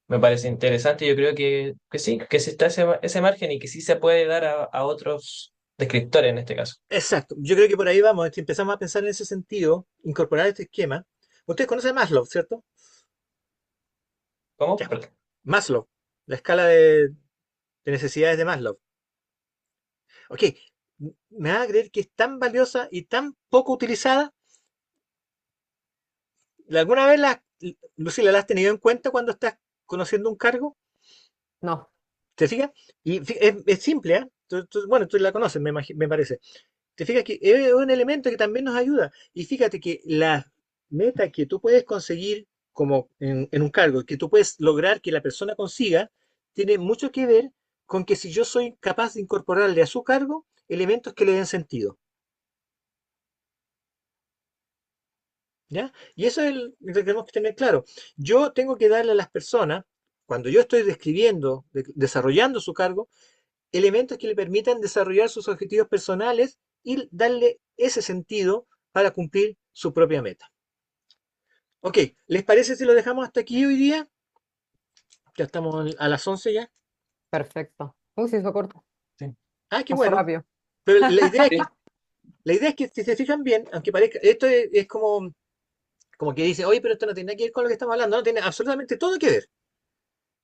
me parece interesante. Yo creo que sí, que sí está ese margen y que sí se puede dar a otros descriptores en este caso. Exacto. Yo creo que por ahí vamos. Si empezamos a pensar en ese sentido, incorporar este esquema. Ustedes conocen a Maslow, ¿cierto? ¿Cómo? Ya. Perdón. Maslow, la escala de necesidades de Maslow. Ok, ¿me vas a creer que es tan valiosa y tan poco utilizada? ¿Alguna vez Lucila, la has tenido en cuenta cuando estás conociendo un cargo? No, ¿Te fijas? Y es simple, ¿eh? Bueno, tú la conoces, me parece. Te fijas que es un elemento que también nos ayuda. Y fíjate que la meta que tú puedes conseguir como en un cargo, que tú puedes lograr que la persona consiga, tiene mucho que ver con que si yo soy capaz de incorporarle a su cargo elementos que le den sentido. ¿Ya? Y eso es lo que tenemos que tener claro. Yo tengo que darle a las personas, cuando yo estoy describiendo, desarrollando su cargo, elementos que le permitan desarrollar sus objetivos personales y darle ese sentido para cumplir su propia meta. Ok, ¿les parece si lo dejamos hasta aquí hoy día? Ya estamos a las 11 ya. Perfecto. Uy, se hizo corto. Sí. Ah, qué Pasó bueno. rápido. Pero la idea es Sí. que, si se fijan bien, aunque parezca, esto es como que dice, oye, pero esto no tiene nada que ver con lo que estamos hablando, no tiene absolutamente todo que ver.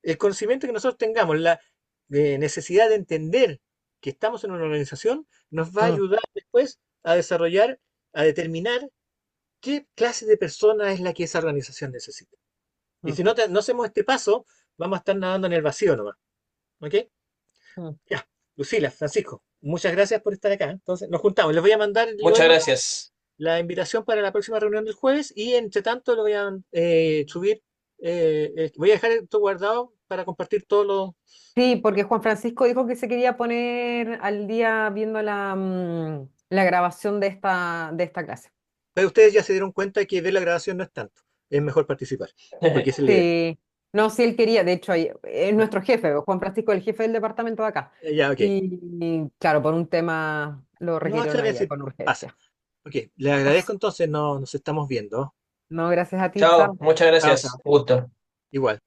El conocimiento que nosotros tengamos, la necesidad de entender que estamos en una organización, nos va a Mm, ayudar después a desarrollar, a determinar qué clase de persona es la que esa organización necesita. Y mm, si no hacemos este paso, vamos a estar nadando en el vacío nomás. ¿Ok? mm. Ya. Lucila, Francisco, muchas gracias por estar acá. Entonces, nos juntamos. Les voy a mandar Muchas luego gracias. la invitación para la próxima reunión del jueves y entre tanto lo voy a subir. Voy a dejar esto guardado para compartir todo lo. Sí, porque Juan Francisco dijo que se quería poner al día viendo la grabación de esta clase. Pero ustedes ya se dieron cuenta que ver la grabación no es tanto. Es mejor participar, porque esa es la idea. Sí, no, sí, él quería, de hecho, es nuestro jefe, Juan Francisco es el jefe del departamento de acá. Ya, ok. Y claro, por un tema lo No, está requirieron hoy bien, día sí, con pasa. urgencia. Ok, les agradezco entonces, nos estamos viendo. No, gracias a ti, Chao, chao. muchas Chao, gracias. chao. Un gusto. Igual.